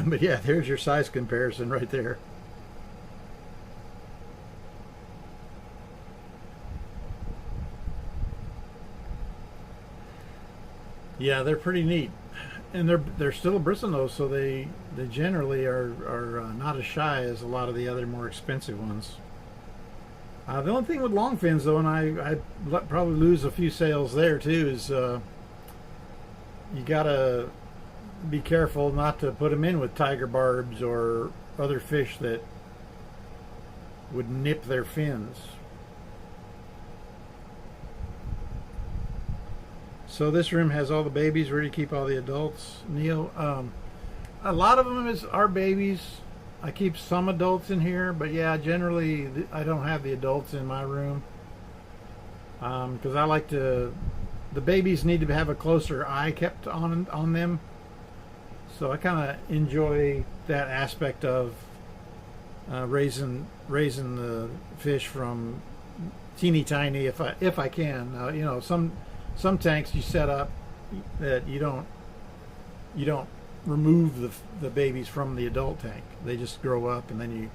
But yeah, there's your size comparison right there. Yeah, they're pretty neat, and they're still a bristlenose, so they generally are not as shy as a lot of the other more expensive ones. The only thing with long fins, though, and I probably lose a few sales there too, is you gotta be careful not to put them in with tiger barbs or other fish that would nip their fins. So this room has all the babies, ready to keep all the adults. Neo, a lot of them are babies. I keep some adults in here, but yeah, generally I don't have the adults in my room because I like to. The babies need to have a closer eye kept on them. So I kind of enjoy that aspect of raising the fish from teeny tiny if I can. You know, some tanks you set up that you don't remove the babies from the adult tank. They just grow up, and then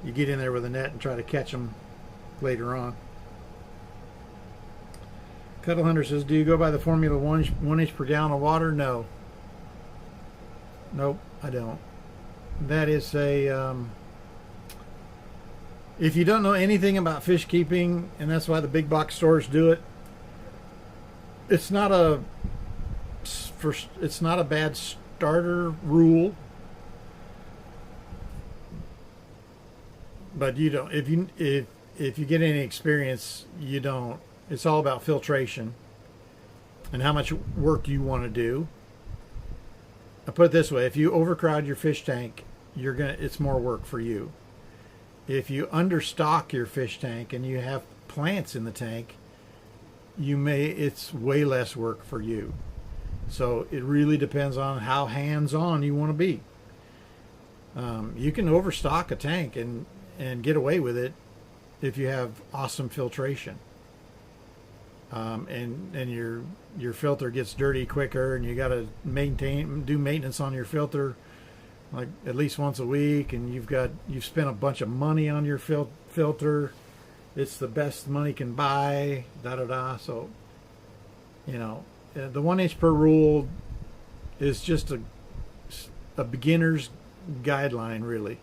you get in there with a net and try to catch them later on. Cuddle Hunter says, do you go by the formula 1 inch per gallon of water? No. Nope, I don't. That is a if you don't know anything about fish keeping, and that's why the big box stores do it, it's not a bad starter rule, but you don't if you get any experience, you don't. It's all about filtration and how much work you want to do. I put it this way: if you overcrowd your fish tank, it's more work for you. If you understock your fish tank and you have plants in the tank, it's way less work for you. So it really depends on how hands-on you want to be. You can overstock a tank and get away with it if you have awesome filtration. And your filter gets dirty quicker, and you got to do maintenance on your filter like at least once a week, and you've spent a bunch of money on your filter. It's the best money can buy. So the 1 inch per rule is just a beginner's guideline, really.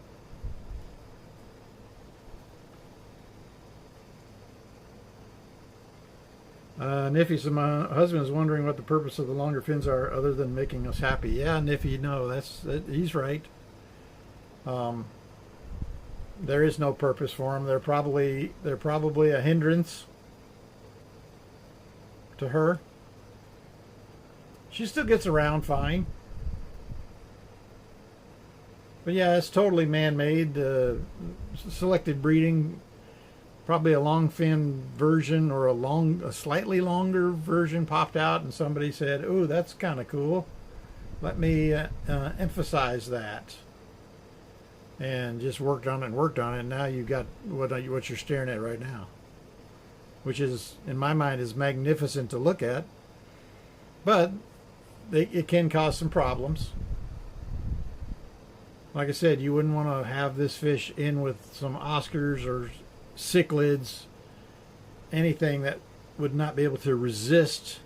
Niffy said, my husband is wondering what the purpose of the longer fins are other than making us happy. Yeah, Niffy, no, he's right. There is no purpose for them. They're probably a hindrance to her. She still gets around fine. But yeah, it's totally man-made. Selected breeding. Probably a long fin version or a slightly longer version popped out, and somebody said, "Oh, that's kind of cool. Let me emphasize that." And just worked on it. And now you've got what you're staring at right now, which is, in my mind, is magnificent to look at. But it can cause some problems. like I said, you wouldn't want to have this fish in with some Oscars or cichlids, anything that would not be able to resist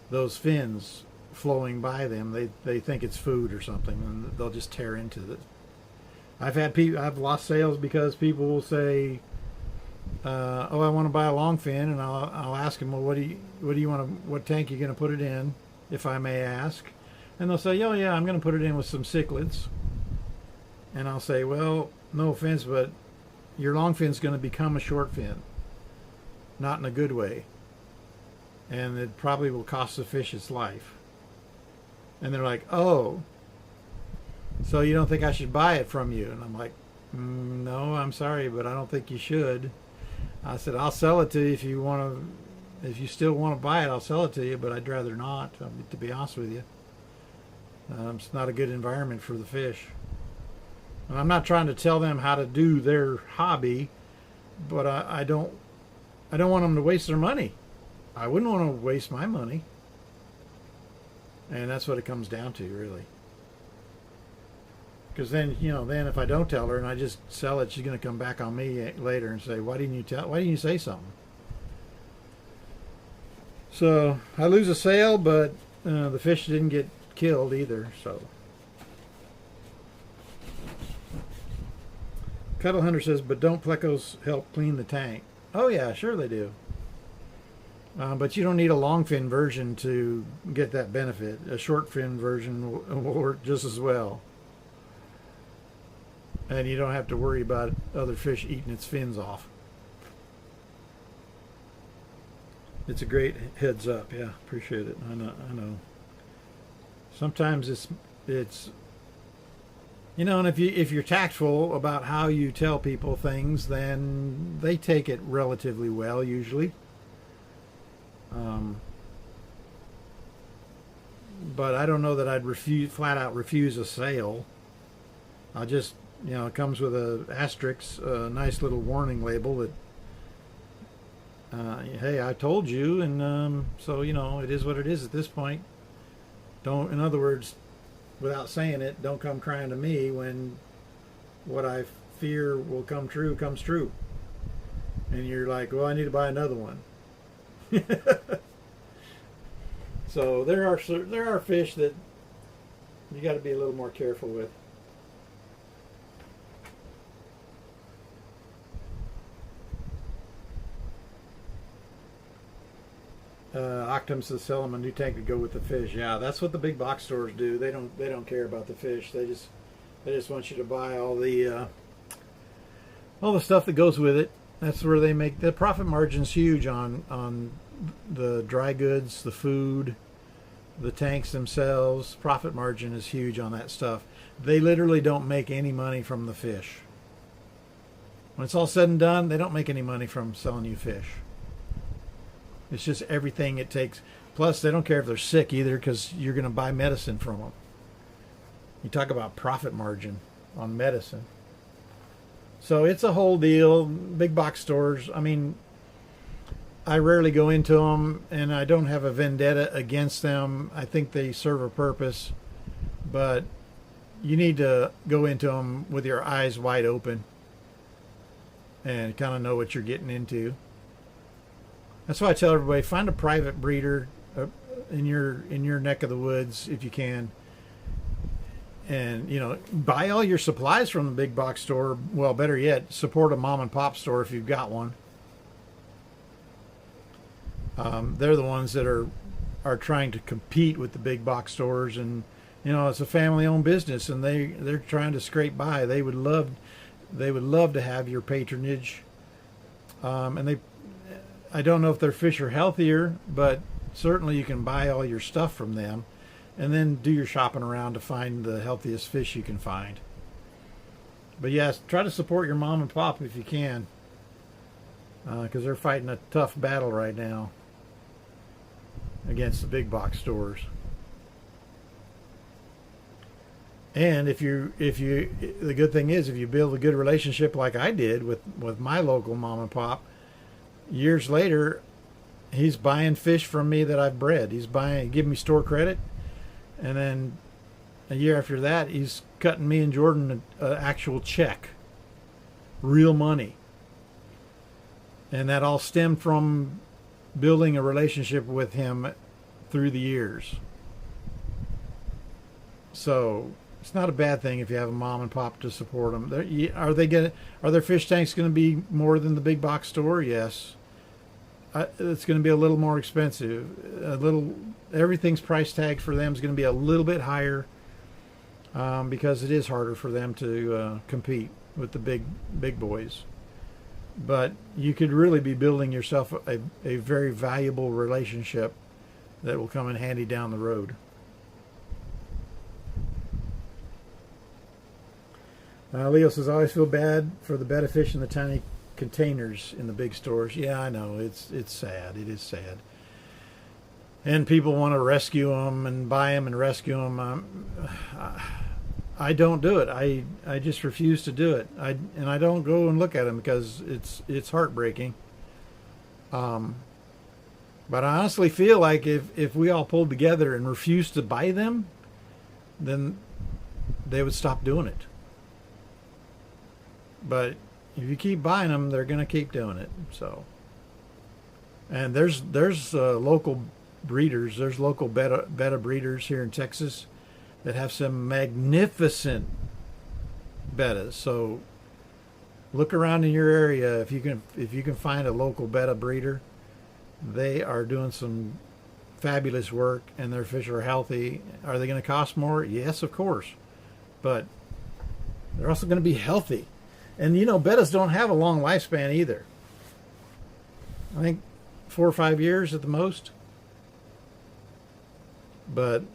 those fins flowing by them. They think it's food or something, and they'll just tear into it. I've lost sales because people will say, "Oh, I want to buy a longfin," and I'll ask them, "Well, what do you want to? What tank are you going to put it in, if I may ask?" And they'll say, "Oh, yeah, I'm going to put it in with some cichlids." And I'll say, "Well, no offense, but your longfin's going to become a short fin, not in a good way, and it probably will cost the fish its life." And they're like, "Oh, so you don't think I should buy it from you?" And I'm like, "No, I'm sorry, but I don't think you should." I said, "I'll sell it to you if you want to. If you still want to buy it, I'll sell it to you, but I'd rather not, to be honest with you. It's not a good environment for the fish." And I'm not trying to tell them how to do their hobby, but I don't want them to waste their money. I wouldn't want to waste my money. And that's what it comes down to, really. Because then, then if I don't tell her and I just sell it, she's going to come back on me later and say, Why didn't you say something?" So I lose a sale, but the fish didn't get killed either. So Cuddle Hunter says, "But don't plecos help clean the tank?" Oh yeah, sure they do. But you don't need a long fin version to get that benefit. A short fin version will work just as well. And you don't have to worry about other fish eating its fins off. It's a great heads up. Yeah, appreciate it. I know. Sometimes it's and if you're tactful about how you tell people things, then they take it relatively well usually. But I don't know that I'd flat out refuse a sale. I'll just, it comes with a asterisk, a nice little warning label that, hey, I told you, and so it is what it is at this point. In other words, without saying it, don't come crying to me when what I fear will come true comes true, and you're like, "Well, I need to buy another one." So there are fish that you got to be a little more careful with. Octum says, "Sell them a new tank to go with the fish." Yeah, that's what the big box stores do. They don't care about the fish. They just want you to buy all the stuff that goes with it. That's where they make the profit margin's huge on the dry goods, the food, the tanks themselves. Profit margin is huge on that stuff. They literally don't make any money from the fish. When it's all said and done, they don't make any money from selling you fish. It's just everything it takes. Plus, they don't care if they're sick either, because you're going to buy medicine from them. You talk about profit margin on medicine. So it's a whole deal. Big box stores, I rarely go into them, and I don't have a vendetta against them. I think they serve a purpose, but you need to go into them with your eyes wide open and kind of know what you're getting into. That's why I tell everybody, find a private breeder in your neck of the woods if you can, and buy all your supplies from the big box store. Well, better yet, support a mom and pop store if you've got one. They're the ones that are trying to compete with the big box stores, and it's a family-owned business, and they're trying to scrape by. They would love to have your patronage, and I don't know if their fish are healthier, but certainly you can buy all your stuff from them and then do your shopping around to find the healthiest fish you can find. But yes, try to support your mom and pop if you can, because they're fighting a tough battle right now against the big box stores. And if the good thing is, if you build a good relationship like I did with my local mom and pop, years later, he's buying fish from me that I've bred. He's giving me store credit, and then a year after that, he's cutting me and Jordan an actual check, real money. And that all stemmed from building a relationship with him through the years. So it's not a bad thing if you have a mom and pop to support them. Are their fish tanks going to be more than the big box store? Yes. It's going to be a little more expensive. Everything's price tag for them is going to be a little bit higher because it is harder for them to compete with the big boys. But you could really be building yourself a very valuable relationship that will come in handy down the road. Leo says, I always feel bad for the betta fish in the tiny containers in the big stores. Yeah, I know. It's sad. It is sad. And people want to rescue them and buy them and rescue them. I don't do it. I just refuse to do it. I don't go and look at them because it's heartbreaking. But I honestly feel like if we all pulled together and refused to buy them, then they would stop doing it. But if you keep buying them, they're going to keep doing it. So, and there's local breeders. There's local betta breeders here in Texas that have some magnificent bettas. So, look around in your area if you can find a local betta breeder. They are doing some fabulous work, and their fish are healthy. Are they going to cost more? Yes, of course, but they're also going to be healthy. And bettas don't have a long lifespan either. I think 4 or 5 years at the most. But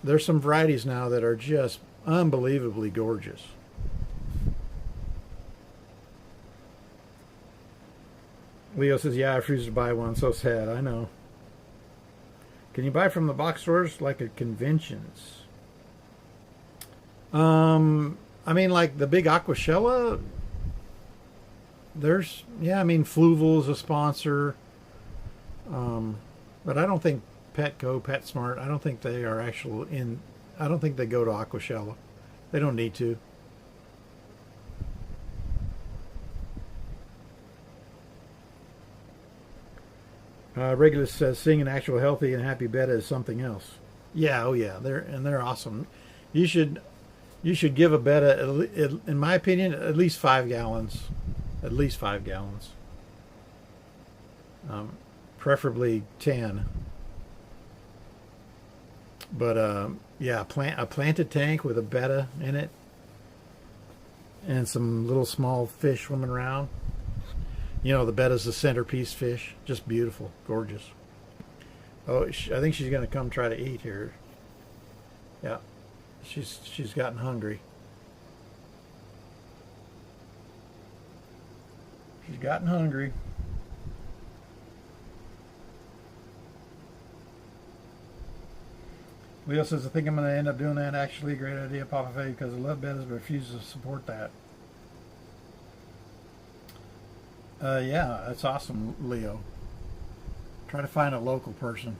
there's some varieties now that are just unbelievably gorgeous. Leo says, yeah, I refuse to buy one. So sad. I know. Can you buy from the box stores like at conventions? I mean, like the big Aquashella, Fluval's a sponsor. But I don't think Petco, PetSmart, I don't think they are I don't think they go to Aquashella. They don't need to. Regulus says, seeing an actual healthy and happy betta is something else. Yeah, oh yeah, they're awesome. You should give a betta, in my opinion, at least 5 gallons. At least 5 gallons. Preferably 10. But a planted tank with a betta in it, and some little small fish swimming around. The betta's the centerpiece fish. Just beautiful, gorgeous. Oh, I think she's going to come try to eat here. Yeah. She's gotten hungry. She's gotten hungry. Leo says, I think I'm going to end up doing that. Actually, great idea, Papa Faye, because I love bettas but refuse to support that. Yeah, that's awesome, Leo. Try to find a local person.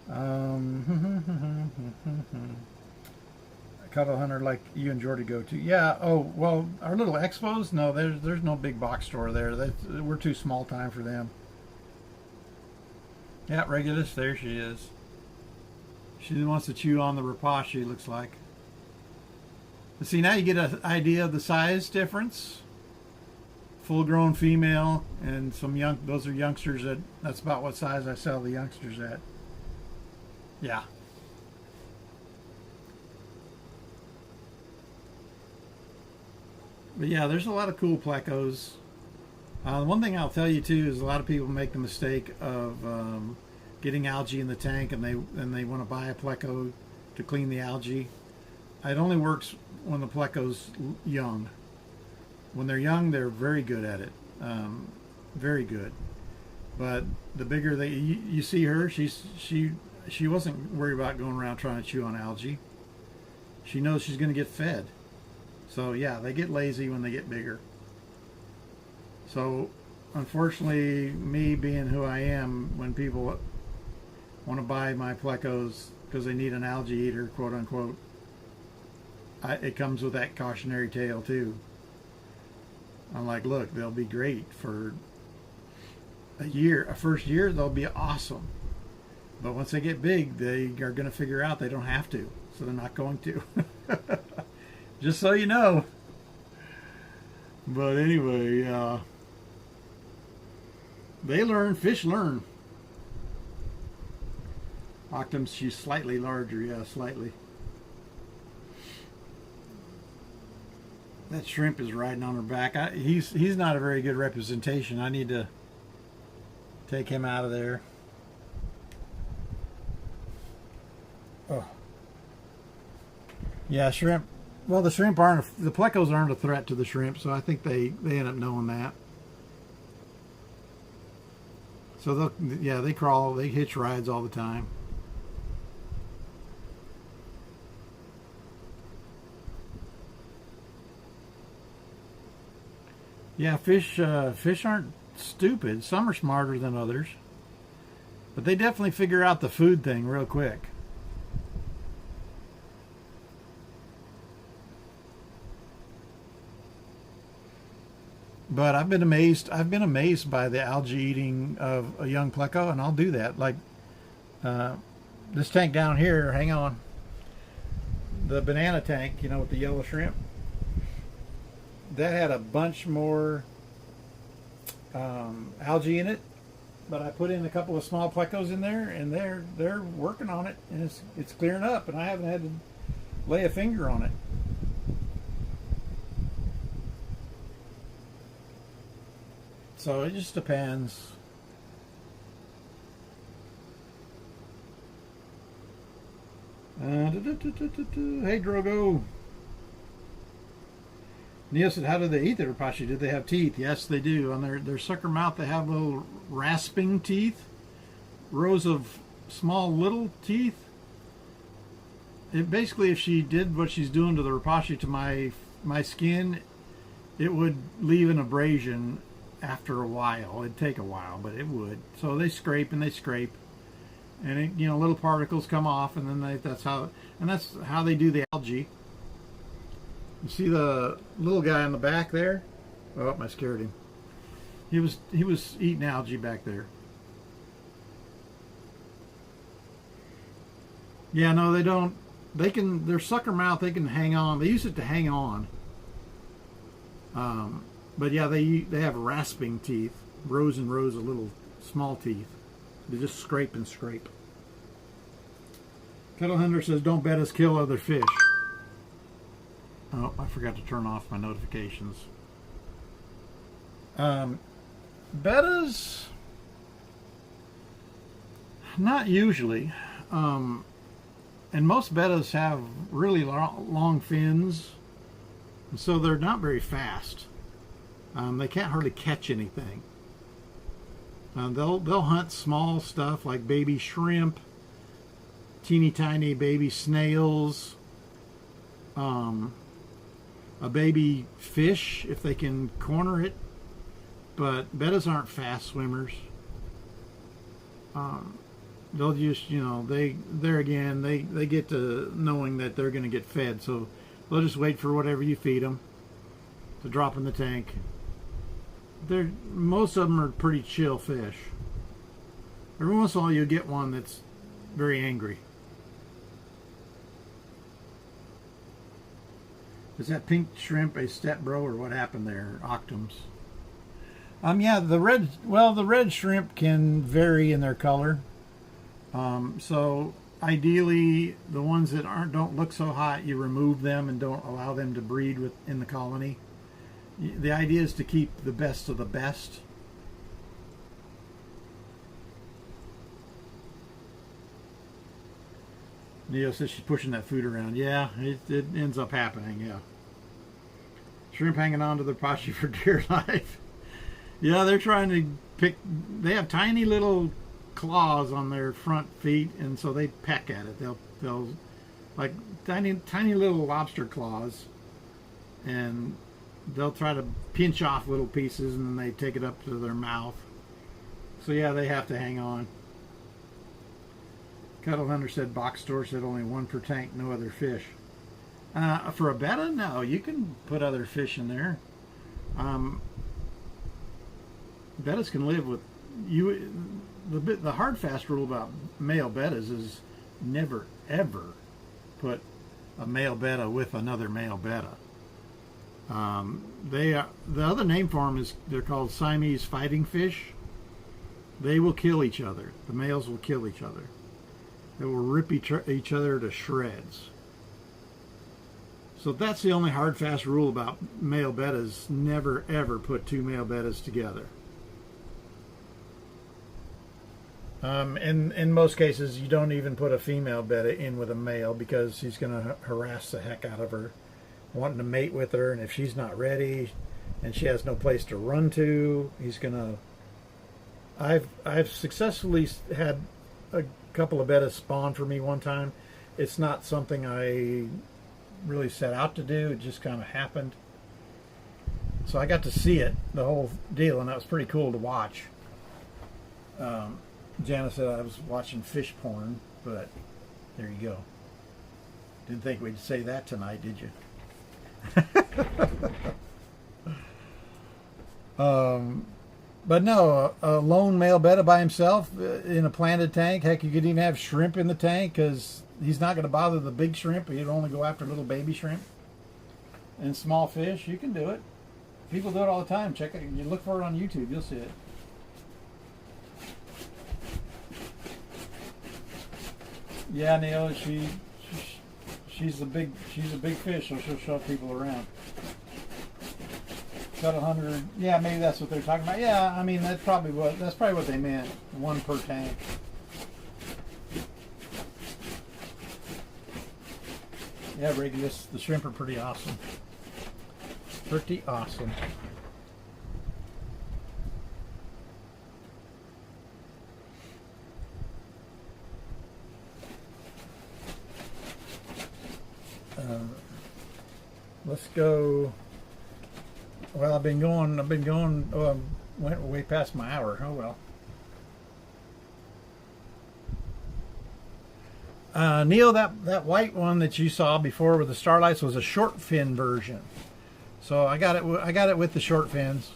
A cuddle hunter like you and Jordy go to. Yeah. Oh well, our little expos. No, there's no big box store there. We're too small time for them. Yeah, Regulus. There she is. She wants to chew on the Rapashi. Looks like. But see, now you get an idea of the size difference. Full-grown female and some young. Those are youngsters. That's about what size I sell the youngsters at. Yeah. But yeah, there's a lot of cool plecos. One thing I'll tell you too is a lot of people make the mistake of getting algae in the tank, and they want to buy a pleco to clean the algae. It only works when the pleco's young. When they're young, they're very good at it. Very good. But the bigger you see her, she wasn't worried about going around trying to chew on algae. She knows she's going to get fed. So yeah, they get lazy when they get bigger. So unfortunately, me being who I am, when people want to buy my plecos because they need an algae eater, quote unquote, it comes with that cautionary tale too. I'm like, look, they'll be great for a first year, they'll be awesome. But once they get big, they are going to figure out they don't have to, so they're not going to. Just so you know. But anyway, they learn, fish learn. Octums, she's slightly larger, yeah, slightly. That shrimp is riding on her back. He's not a very good representation. I need to take him out of there. Oh. Yeah, shrimp. Well, the plecos aren't a threat to the shrimp, so I think they end up knowing that. So they crawl, they hitch rides all the time. Yeah, fish aren't stupid. Some are smarter than others, but they definitely figure out the food thing real quick. But I've been amazed by the algae eating of a young pleco, and I'll do that. Like this tank down here, hang on. The banana tank, you know, with the yellow shrimp, that had a bunch more algae in it, but I put in a couple of small plecos in there, and they're working on it, and it's clearing up, and I haven't had to lay a finger on it. So it just depends. Hey, Drogo. Neil said, how do they eat their Repashy? Do they have teeth? Yes, they do. On their sucker mouth, they have little rasping teeth. Rows of small little teeth. Basically, if she did what she's doing to the Repashy to my skin, it would leave an abrasion after a while. It'd take a while, but it would. So they scrape and they scrape, and little particles come off, and then that's how they do the algae. You see the little guy on the back there? Oh, I scared him. He was eating algae back there. Yeah, no, they don't. Their sucker mouth, they can hang on. They use it to hang on. But yeah, they have rasping teeth, rows and rows of little small teeth. They just scrape and scrape. Kettle Hunter says, don't bet us kill other fish. Oh, I forgot to turn off my notifications. Bettas, not usually. And most bettas have really long fins, and so they're not very fast. They can't hardly catch anything. They'll hunt small stuff like baby shrimp, teeny tiny baby snails, a baby fish if they can corner it. But bettas aren't fast swimmers. They'll just, they get to knowing that they're going to get fed, so they'll just wait for whatever you feed them to drop in the tank. Most of them are pretty chill fish. Every once in a while you get one that's very angry. Is that pink shrimp a step bro, or what happened there? Octums. Yeah, the red shrimp can vary in their color. So ideally, the ones that don't look so hot, you remove them and don't allow them to breed in the colony. The idea is to keep the best of the best. Neo says she's pushing that food around. Yeah, it ends up happening, yeah. Shrimp hanging on to their Repashy for dear life. Yeah, they're trying to they have tiny little claws on their front feet, and so they peck at it. They'll like tiny little lobster claws, and they'll try to pinch off little pieces, and then they take it up to their mouth. So yeah, they have to hang on. Cuddle Hunter said box store said only one per tank, no other fish. For a betta, no, you can put other fish in there. Bettas can live with you. The hard fast rule about male bettas is never ever put a male betta with another male betta. The other name for them is they're called Siamese fighting fish. They will kill each other. The males will kill each other. They will rip each other to shreds. So that's the only hard fast rule about male bettas. Never ever put two male bettas together. In most cases, you don't even put a female betta in with a male because he's going to harass the heck out of her, wanting to mate with her, and if she's not ready and she has no place to run to, he's going to... I've successfully had a couple of bettas spawn for me one time. It's not something I really set out to do. It just kind of happened. So I got to see it, the whole deal, and that was pretty cool to watch. Jana said I was watching fish porn, but there you go. Didn't think we'd say that tonight, did you? But no, a lone male betta by himself in a planted tank. Heck, you could even have shrimp in the tank because he's not going to bother the big shrimp. He'd only go after little baby shrimp and small fish. You can do it. People do it all the time. Check it. You look for it on YouTube. You'll see it. Yeah, Neil, she's a big fish, so she'll show people around. Got 100. Yeah, maybe that's what they're talking about. Yeah, I mean that's probably what they meant. One per tank. Yeah, Regulus, the shrimp are pretty awesome. Pretty awesome. Let's go. Well, I've been going. Oh, I went way past my hour. Oh well. Neil, that white one that you saw before with the starlights was a short fin version. So I got it with the short fins,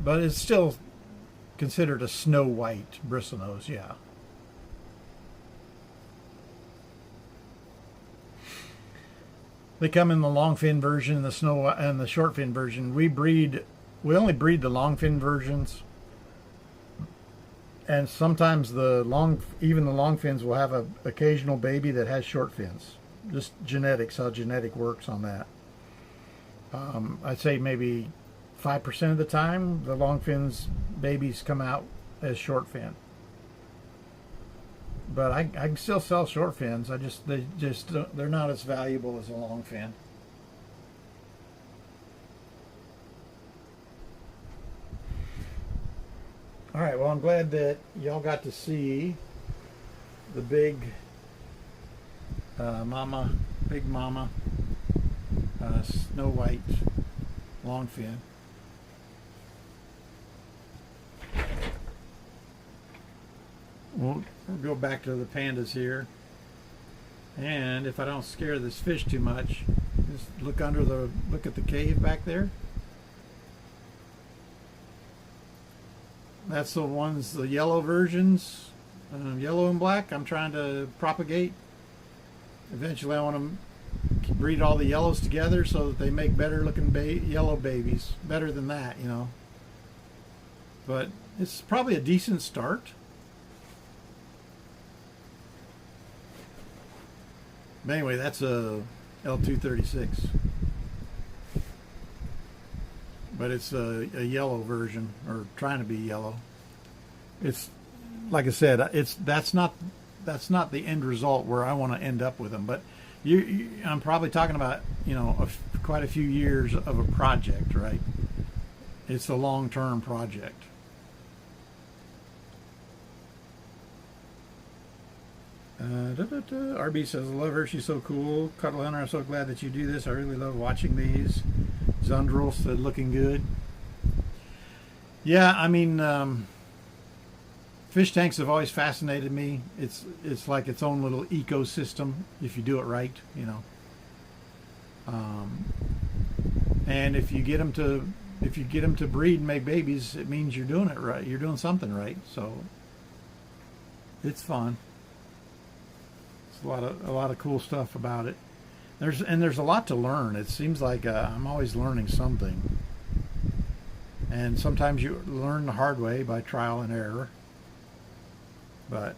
but it's still considered a snow white bristlenose. Yeah. They come in the long fin version, the snow and the short fin version. We only breed the long fin versions, and sometimes even the long fins will have an occasional baby that has short fins. Just genetics, how genetic works on that. I'd say maybe 5% of the time the long fins babies come out as short fin. But I can still sell short fins. They're not as valuable as a long fin. All right. Well, I'm glad that y'all got to see the big mama snow white long fin. We'll go back to the pandas here, and if I don't scare this fish too much, just look at the cave back there. That's the yellow versions, yellow and black. I'm trying to propagate. Eventually I want to breed all the yellows together so that they make better looking yellow babies, better than that, but it's probably a decent start. But anyway, that's a L236. But it's a yellow version, or trying to be yellow. It's, like I said, that's not the end result where I want to end up with them. But I'm probably talking about, quite a few years of a project, right? It's a long-term project. RB says, I love her. She's so cool. Cuddle Hunter, I'm so glad that you do this. I really love watching these. Zundrel said, looking good. Yeah, I mean, Fish tanks have always fascinated me. It's like its own little ecosystem if you do it right, you know. And if you get them to breed and make babies, it means you're doing it right. You're doing something right. So it's fun. It's a lot of cool stuff about it. There's a lot to learn. It seems like I'm always learning something. And sometimes you learn the hard way by trial and error. But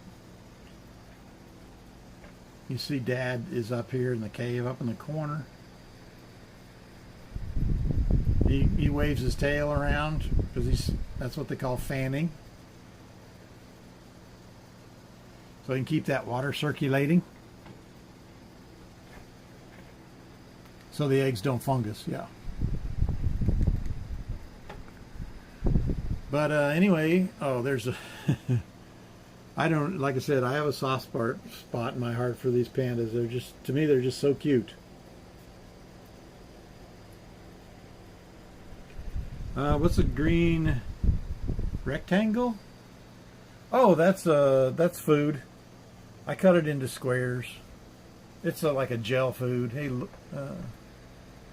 you see Dad is up here in the cave, up in the corner. He waves his tail around because that's what they call fanning. So he can keep that water circulating. So the eggs don't fungus, yeah. But anyway, there's a... like I said, I have a soft spot in my heart for these pandas. To me, they're just so cute. What's a green rectangle? Oh, that's food. I cut it into squares. It's like a gel food. Hey,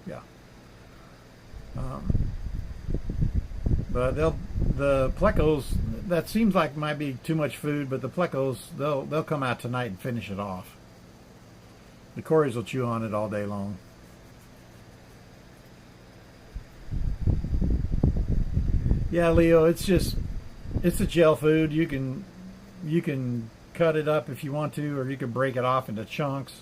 yeah. But the plecos, that seems like might be too much food, but the plecos, they'll come out tonight and finish it off. The Corys will chew on it all day long. Yeah, Leo, it's a gel food. You can cut it up if you want to, or you can break it off into chunks.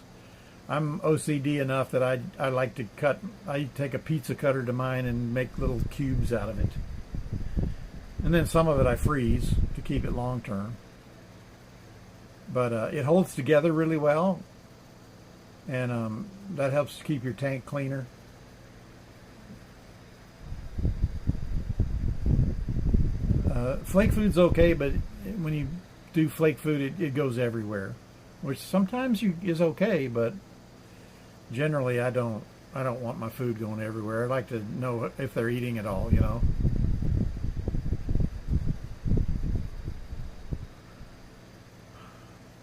I'm OCD enough that I like to cut. I take a pizza cutter to mine and make little cubes out of it. And then some of it I freeze to keep it long term. But it holds together really well, and that helps to keep your tank cleaner. Flake food's okay, but when you do flake food, it goes everywhere, which sometimes is okay, but generally I don't want my food going everywhere. I like to know if they're eating at all, you know.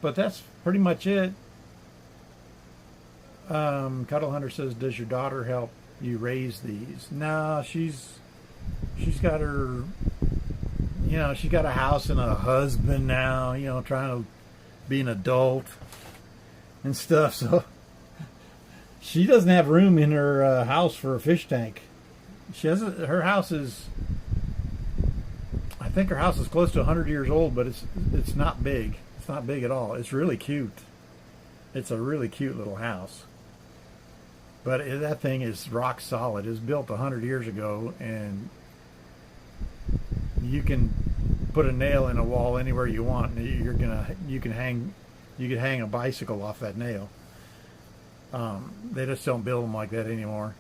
But that's pretty much it. Cuddle Hunter says, does your daughter help you raise these? No, she's got her, you know, she's got a house and a husband now, you know, trying to be an adult and stuff. So she doesn't have room in her house for a fish tank. Her house is, I think her house is close to 100 years old, but it's not big. It's not big at all. It's really cute. It's a really cute little house. But that thing is rock solid. It was built 100 years ago, and you can put a nail in a wall anywhere you want, and you can hang a bicycle off that nail. They just don't build them like that anymore.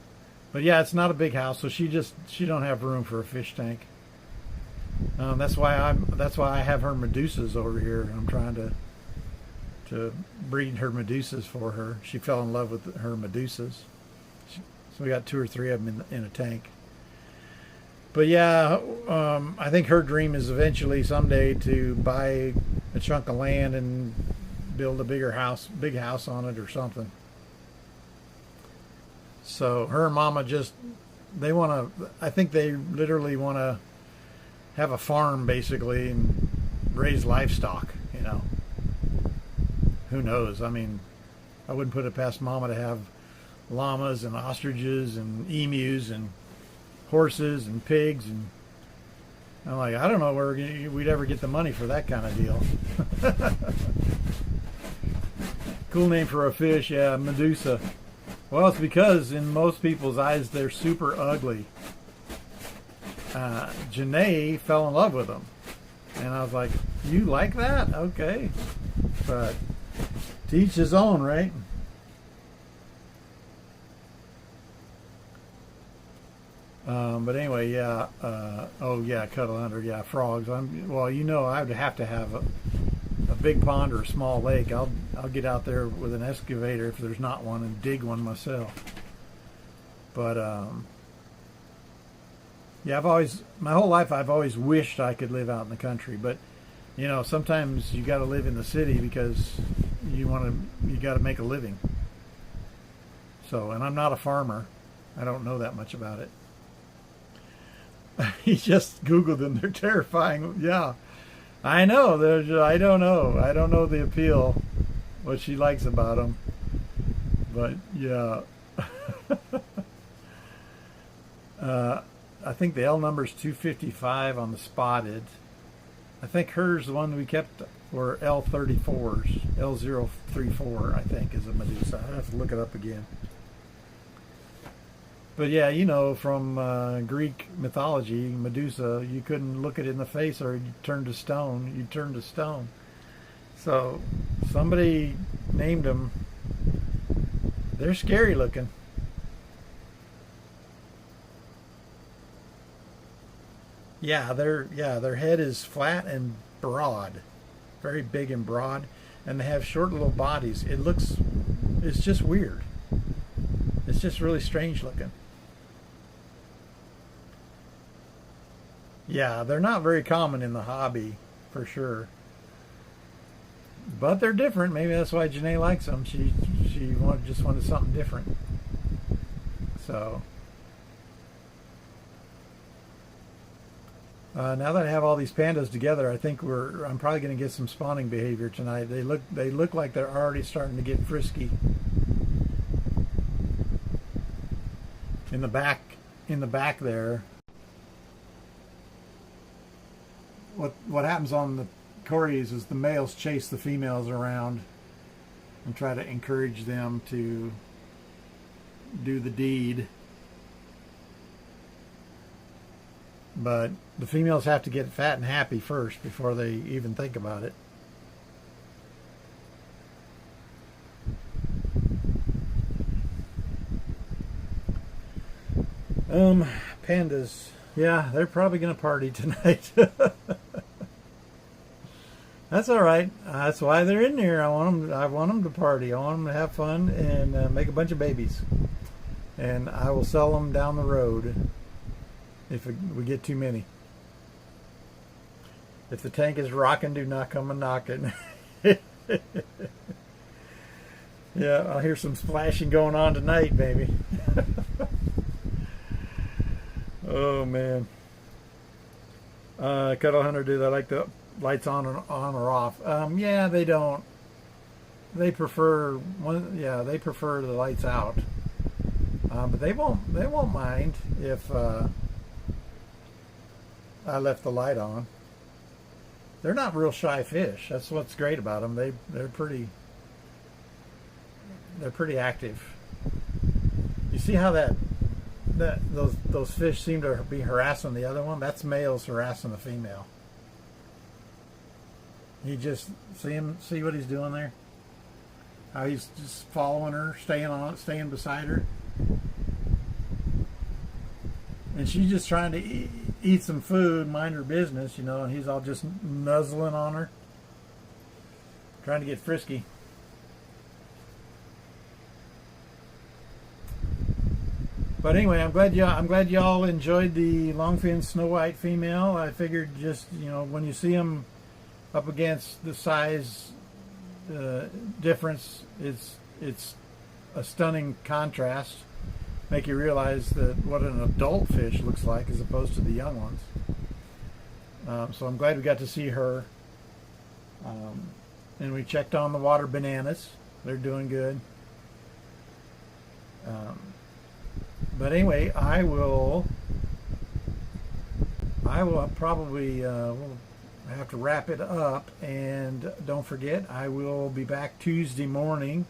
But yeah, it's not a big house, so she don't have room for a fish tank. That's why I have her Medusas over here. I'm trying to breed her Medusas for her. She fell in love with her Medusas, so we got 2 or 3 of them in a tank. But yeah, I think her dream is eventually someday to buy a chunk of land and build a big house on it or something. So her and Mama I think they literally want to have a farm basically and raise livestock, you know. Who knows? I mean, I wouldn't put it past Mama to have llamas and ostriches and emus and horses and pigs, and I'm like, I don't know where we'd ever get the money for that kind of deal. Cool name for a fish, yeah, Medusa. Well, it's because in most people's eyes they're super ugly. Janae fell in love with them, and I was like, you like that? Okay. But to each his own, right? But anyway, yeah. Oh yeah, Cuddle Hunter, yeah, frogs. Well, you know, I would have to have a big pond or a small lake. I'll get out there with an excavator if there's not one and dig one myself. But yeah, my whole life I've always wished I could live out in the country, but You know, sometimes you got to live in the city because you got to make a living. So, and I'm not a farmer. I don't know that much about it. He just Googled them. They're terrifying. Yeah, I know. I don't know. I don't know the appeal, what she likes about them. But yeah. I think the L number is 255 on the spotted. I think hers, the one we kept, were L34s. L034, I think, is a Medusa. I have to look it up again. But yeah, you know, from Greek mythology, Medusa, you couldn't look it in the face or you'd turn to stone. You'd turn to stone. So somebody named them. They're scary looking. Yeah, their head is flat and broad, very big and broad, and they have short little bodies. It's just weird. It's just really strange looking. Yeah, they're not very common in the hobby, for sure. But they're different. Maybe that's why Janae likes them. She just wanted something different. So. Now that I have all these pandas together, I think I'm probably going to get some spawning behavior tonight. They look like they're already starting to get frisky. In the back there. What happens on the Coreys is the males chase the females around and try to encourage them to do the deed. But the females have to get fat and happy first before they even think about it. Pandas. Yeah, they're probably going to party tonight. That's all right. That's why they're in here. I want them to party. I want them to have fun and make a bunch of babies. And I will sell them down the road if we get too many. If the tank is rocking, do not come a knocking. Yeah, I'll hear some splashing going on tonight, baby. Oh man. Cuddle Hunter, do they like the lights on or off? Yeah, they don't. They prefer they prefer the lights out. But they won't mind if I left the light on. They're not real shy fish. That's what's great about them. They're pretty active. You see how those fish seem to be harassing the other one? That's males harassing the female. You just see what he's doing there? How he's just following her, staying beside her. And she's just trying to eat some food, mind her business, you know, and he's all just nuzzling on her, trying to get frisky. But anyway, I'm glad y'all enjoyed the longfin snow white female. I figured just, you know, when you see them up against the size difference, it's a stunning contrast. Make you realize that what an adult fish looks like as opposed to the young ones. So I'm glad we got to see her. And we checked on the water bananas. They're doing good. But anyway, I will probably we'll have to wrap it up. And don't forget, I will be back Tuesday morning.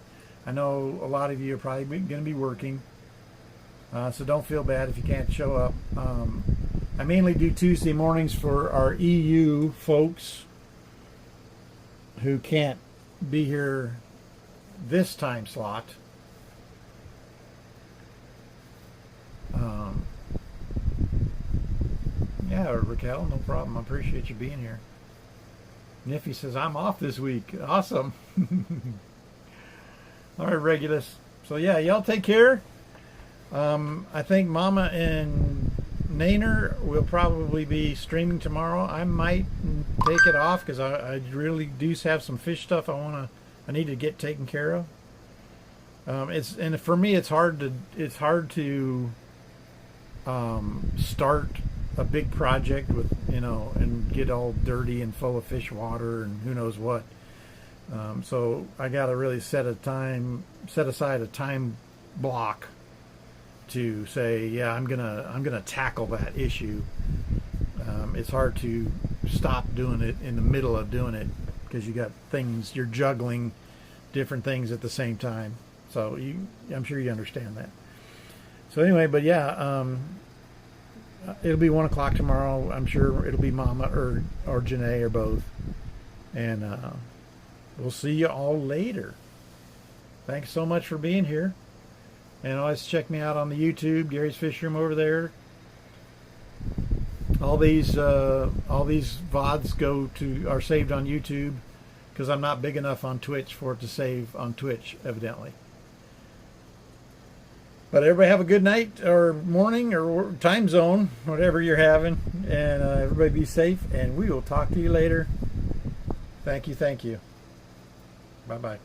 I know a lot of you are probably going to be working. So don't feel bad if you can't show up. I mainly do Tuesday mornings for our EU folks who can't be here this time slot. Yeah, Raquel, no problem. I appreciate you being here. Niffy says, I'm off this week. Awesome. All right, Regulus. So yeah, y'all take care. I think Mama and Nainer will probably be streaming tomorrow. I might take it off because I really do have some fish stuff I need to get taken care of. And for me, it's hard to start a big project with, and get all dirty and full of fish water and who knows what. So I got to really set aside a time block to say, yeah, I'm gonna tackle that issue. It's hard to stop doing it in the middle of doing it because you're juggling different things at the same time. So I'm sure you understand that. So anyway, but yeah, it'll be 1 o'clock tomorrow. I'm sure it'll be Mama or Janae or both, and we'll see you all later. Thanks so much for being here, and always check me out on the YouTube, Gary's Fish Room over there. All these VODs are saved on YouTube because I'm not big enough on Twitch for it to save on Twitch, evidently. But everybody have a good night or morning or time zone, whatever you're having. And everybody be safe. And we will talk to you later. Thank you. Bye-bye.